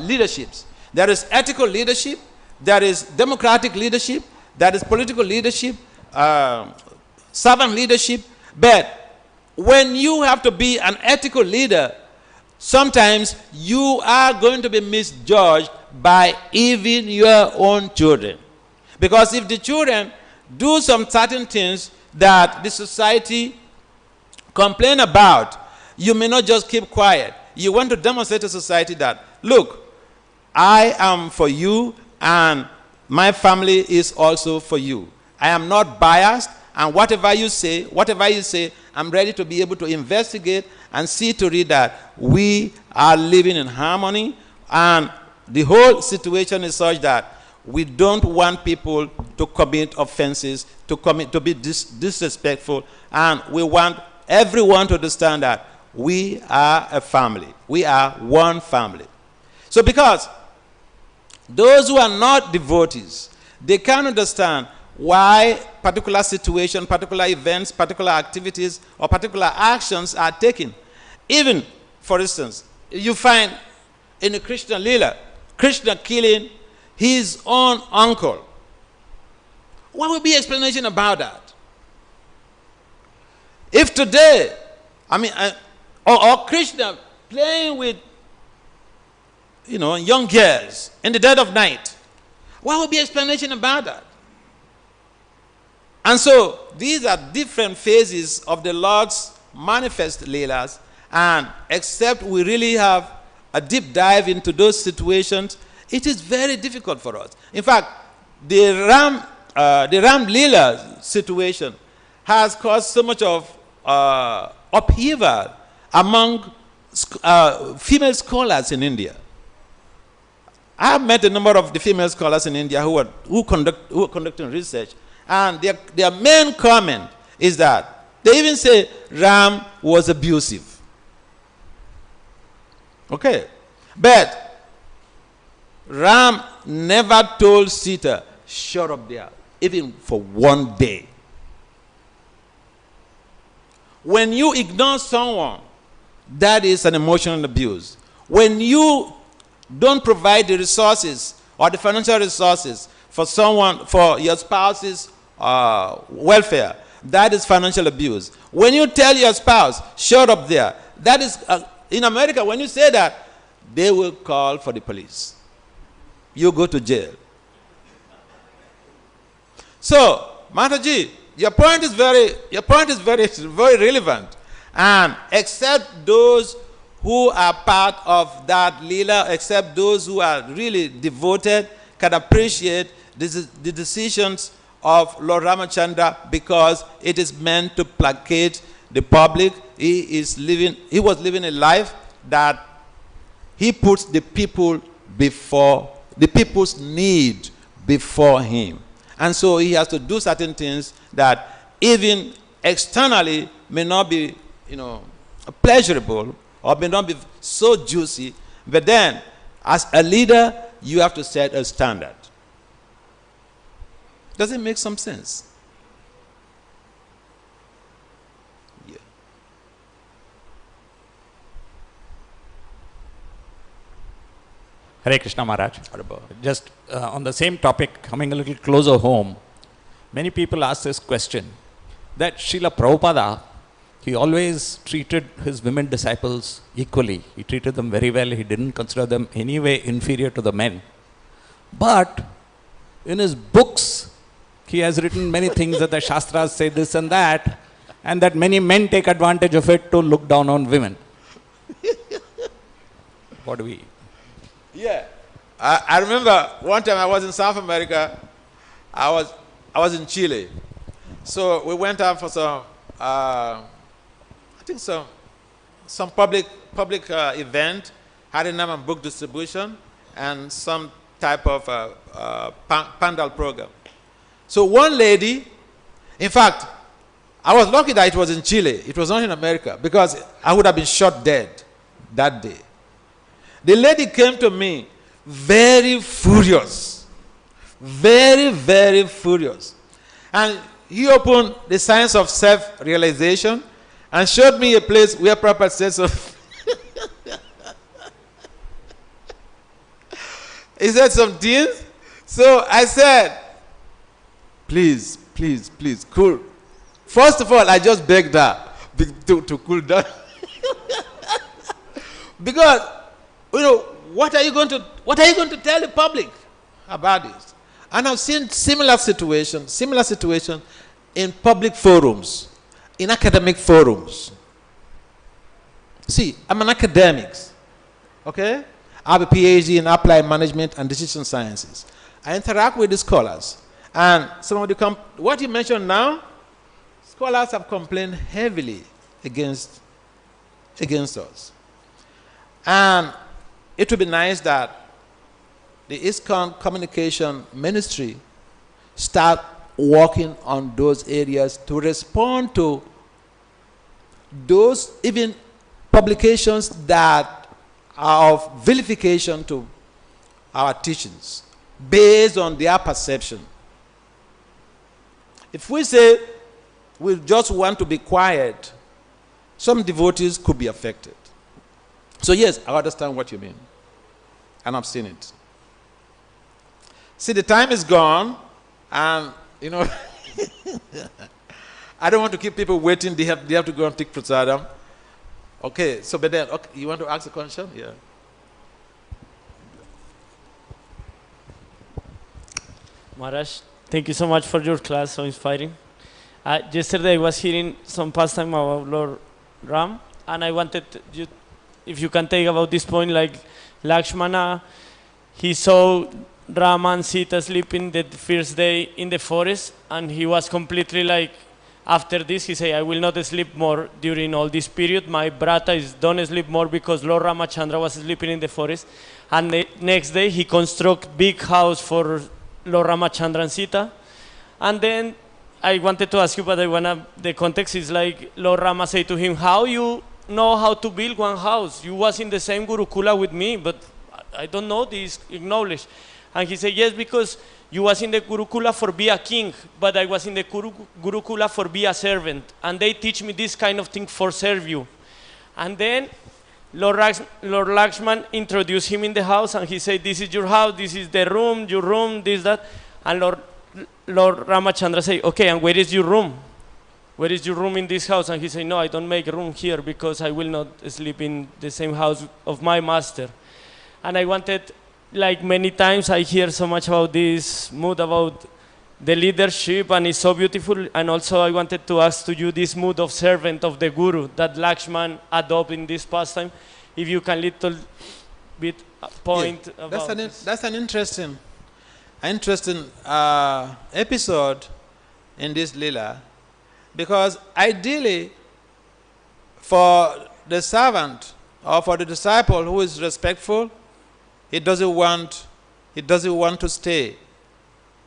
leaderships. There is ethical leadership, there is democratic leadership, there is political leadership, servant leadership. But when you have to be an ethical leader, sometimes you are going to be misjudged by even your own children. Because if the children do some certain things that the society complain about, you may not just keep quiet. You want to demonstrate to society that, look, I am for you and my family is also for you. I am not biased, and whatever you say, I'm ready to be able to investigate and see to it that we are living in harmony, and the whole situation is such that we don't want people to commit offenses, to be disrespectful, and we want everyone to understand that we are a family. We are one family. So because those who are not devotees, they can't understand why particular situation, particular events, particular activities, or particular actions are taken. Even, for instance, you find in the Krishna Lila, Krishna killing his own uncle. What would be explanation about that? If today, or Krishna playing with, young girls in the dead of night, what would be explanation about that? And so these are different phases of the Lord's manifest Leelas, and except we really have a deep dive into those situations, it is very difficult for us. In fact, the Ram Leela situation has caused so much of upheaval among female scholars in India. I have met a number of the female scholars in India who are conducting research, and their main comment is that they even say Ram was abusive. Okay, but Ram never told Sita, shut up there, even for one day. When you ignore someone, that is an emotional abuse. When you don't provide the resources or the financial resources for someone, for your spouse's welfare, that is financial abuse. When you tell your spouse, shut up there, that is, in America, when you say that, they will call for the police. You go to jail. So, Mataji, your point is very relevant. And except those who are part of that Leela, except those who are really devoted, can appreciate the decisions of Lord Ramachandra, because it is meant to placate the public. He was living a life that he puts the people before, the people's need before him. And so he has to do certain things that even externally may not be, pleasurable, or may not be so juicy, but then as a leader, you have to set a standard. Does it make some sense? Yeah. Hare Krishna Maharaj. Just on the same topic, coming a little closer home, many people ask this question, that Srila Prabhupada, he always treated his women disciples equally. He treated them very well. He didn't consider them any way inferior to the men. But in his books, he has written many things that the Shastras say this and that many men take advantage of it to look down on women. What do we... Yeah. I remember one time I was in South America. I was in Chile. So we went out for some, I think some public event, had a name and book distribution, and some type of pandal program. So one lady, in fact, I was lucky that it was in Chile. It was not in America, because I would have been shot dead that day. The lady came to me very furious, very, very furious. And he opened the science of self-realization and showed me a place where Prabhupada says so. He said some things. So I said, please, please, please, cool. First of all, I just begged her to cool down. Because, you know, what are you going to tell the public about this? And I've seen similar situations in public forums, in academic forums. See, I'm an academic, okay? I have a PhD in applied management and decision sciences. I interact with the scholars. And some of the, what you mentioned now, scholars have complained heavily against us. And it would be nice that the ISKCON Communication Ministry start working on those areas to respond to those even publications that are of vilification to our teachings based on their perception. If we say we just want to be quiet, some devotees could be affected. So yes, I understand what you mean. And I've seen it. See, the time is gone, and, you know, I don't want to keep people waiting. They have to go and take prasadam. Okay, so but then, okay, you want to ask a question? Yeah. Maharaj, thank you so much for your class, so inspiring. Yesterday I was hearing some pastime about Lord Ram, and I wanted you, if you can take about this point, like Lakshmana, he saw Rama and Sita sleeping the first day in the forest, and he was completely like, after this he said, I will not sleep more during all this period. My brata is don't sleep more, because Lord Ramachandra was sleeping in the forest. And the next day he construct big house for Lord Ramachandra and Sita. And then I wanted to ask you, but the context is like Lord Rama said to him, how you know how to build one house? You was in the same Gurukula with me, but I don't know this, acknowledge. And he said, yes, because you was in the Gurukula for be a king, but I was in the Gurukula for be a servant. And they teach me this kind of thing for serve you. And then Lord Lakshman introduced him in the house, and he said, this is your house, this is the room, your room, this, that. And Lord Ramachandra said, okay, and where is your room? Where is your room in this house? And he said, no, I don't make room here, because I will not sleep in the same house of my master. And I wanted, like many times I hear so much about this mood about the leadership, and it's so beautiful. And also I wanted to ask to you this mood of servant of the Guru that Lakshman adopt in this pastime. If you can little bit point about that's an interesting episode in this lila, because ideally for the servant or for the disciple who is respectful, he doesn't want to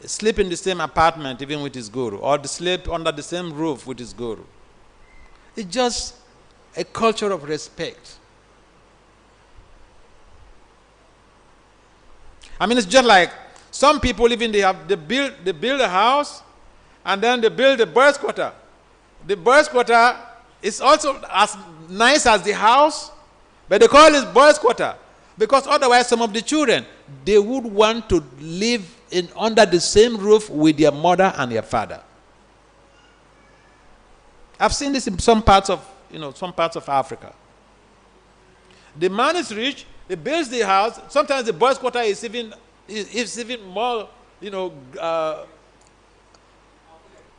sleep in the same apartment even with his guru, or to sleep under the same roof with his guru. It's just a culture of respect. I mean, it's just like some people even they build a house, and then they build a birth quarter. The birth quarter is also as nice as the house, but they call it birth quarter. Because otherwise some of the children, they would want to live under the same roof with their mother and their father. I've seen this in some parts of Africa. The man is rich, he builds the house. Sometimes the boys' quarter is even more,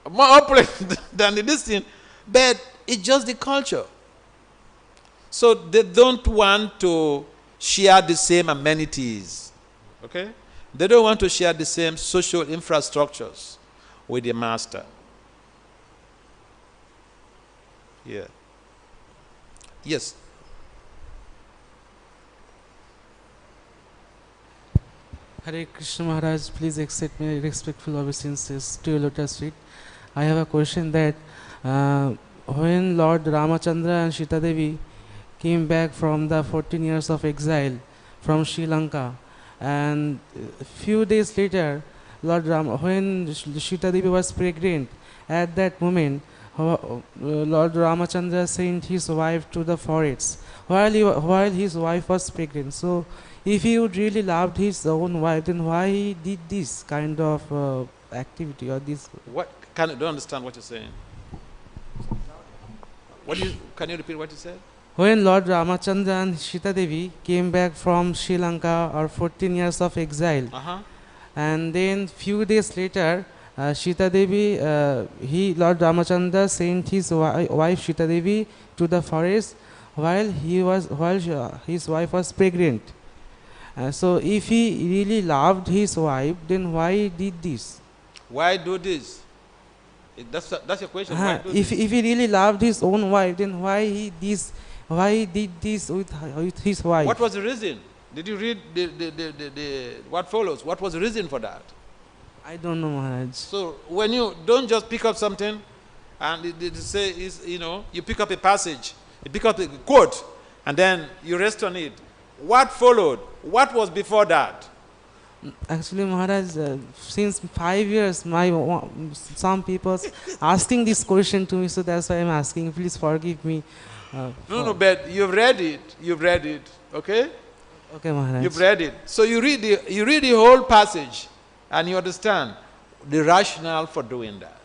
more opulent than this thing. But it's just the culture. So they don't want to share the same amenities. Okay? They don't want to share the same social infrastructures with the master. Yeah. Yes. Hare Krishna Maharaj, please accept my respectful obeisances to your lotus feet. I have a question that when Lord Ramachandra and Sita Devi came back from the 14 years of exile from Sri Lanka, and a few days later, when Sita Devi was pregnant, at that moment, Lord Ramachandra sent his wife to the forest while his wife was pregnant. So, if he would really loved his own wife, then why he did this kind of activity or this? What? I don't understand what you're saying. Can you repeat what you said? When Lord Ramachandra and Sita Devi came back from Sri Lanka or 14 years of exile, and then few days later, Sita Devi, Lord Ramachandra sent his wife Sita Devi to the forest while his wife was pregnant. So if he really loved his wife, then why he did this? Why do this? That's your question. If he really loved his own wife, then why he did this with his wife? What was the reason? Did you read the what follows? What was the reason for that? I don't know, Maharaj. So when you don't just pick up something and it say you pick up a passage, you pick up a quote, and then you rest on it. What followed? What was before that? Actually, Maharaj, since 5 years, some people asking this question to me, so that's why I'm asking. Please forgive me. No, but you've read it. You've read it. Okay. Okay, Maharaj. You've read it. So you read the whole passage, and you understand the rationale for doing that.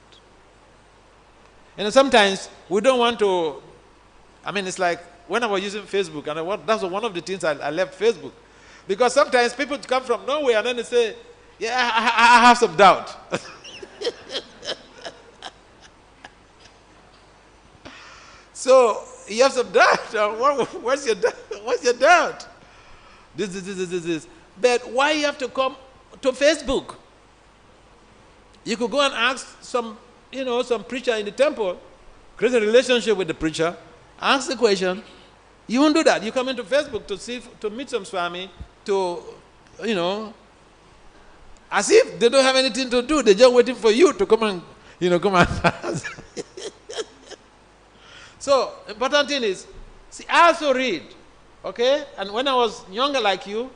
And sometimes we don't want to. It's like when I was using Facebook, and that's one of the things I left Facebook. Because sometimes people come from nowhere and then they say, yeah, I have some doubt. So you have some doubt. What's your doubt? This. But why you have to come to Facebook? You could go and ask some preacher in the temple, create a relationship with the preacher, ask the question. You won't do that. You come into Facebook to meet some Swami, as if they don't have anything to do. They're just waiting for you to come and, come and So, important thing is, I also read, okay? And when I was younger like you,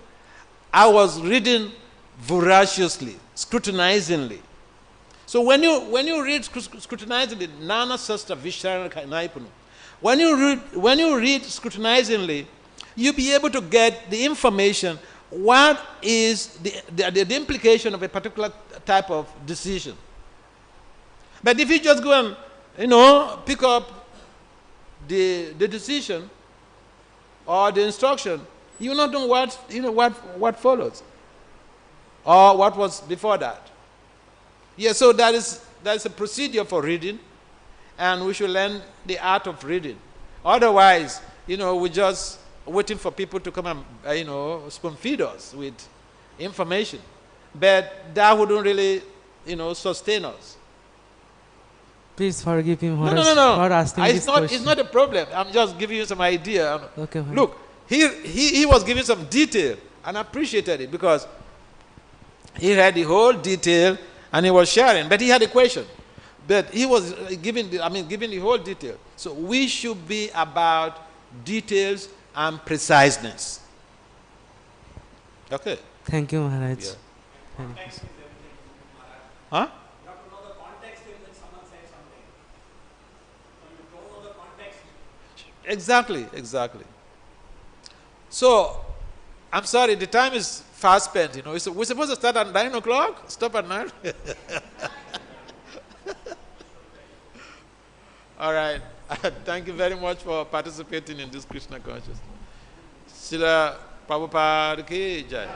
I was reading voraciously, scrutinizingly. So when you read scrutinizingly, Nana Sastra Visharana Naipunu, when you read scrutinizingly, you'll be able to get the information, what is the implication of a particular type of decision. But if you just go and, pick up the decision or the instruction, you will not know what follows or what was before that. Yeah, so that is a procedure for reading, and we should learn the art of reading. Otherwise, we just waiting for people to come and, spoon feed us with information. But that wouldn't really, sustain us. Please forgive me, No. for asking this question. It's not a problem. I'm just giving you some idea. Okay, look, he was giving some detail, and I appreciated it because he had the whole detail and he was sharing. But he had a question. But he was giving the whole detail. So we should be about details and preciseness. Okay. Thank you, Maharaj. Yeah. Thank you. Huh? You have to know the context in which someone said something. So you don't know the context. Exactly. So I'm sorry, the time is fast spent, you know. We're supposed to start at 9 o'clock, stop at 9. All right. Thank you very much for participating in this Krishna consciousness. Srila Prabhupada ki jai.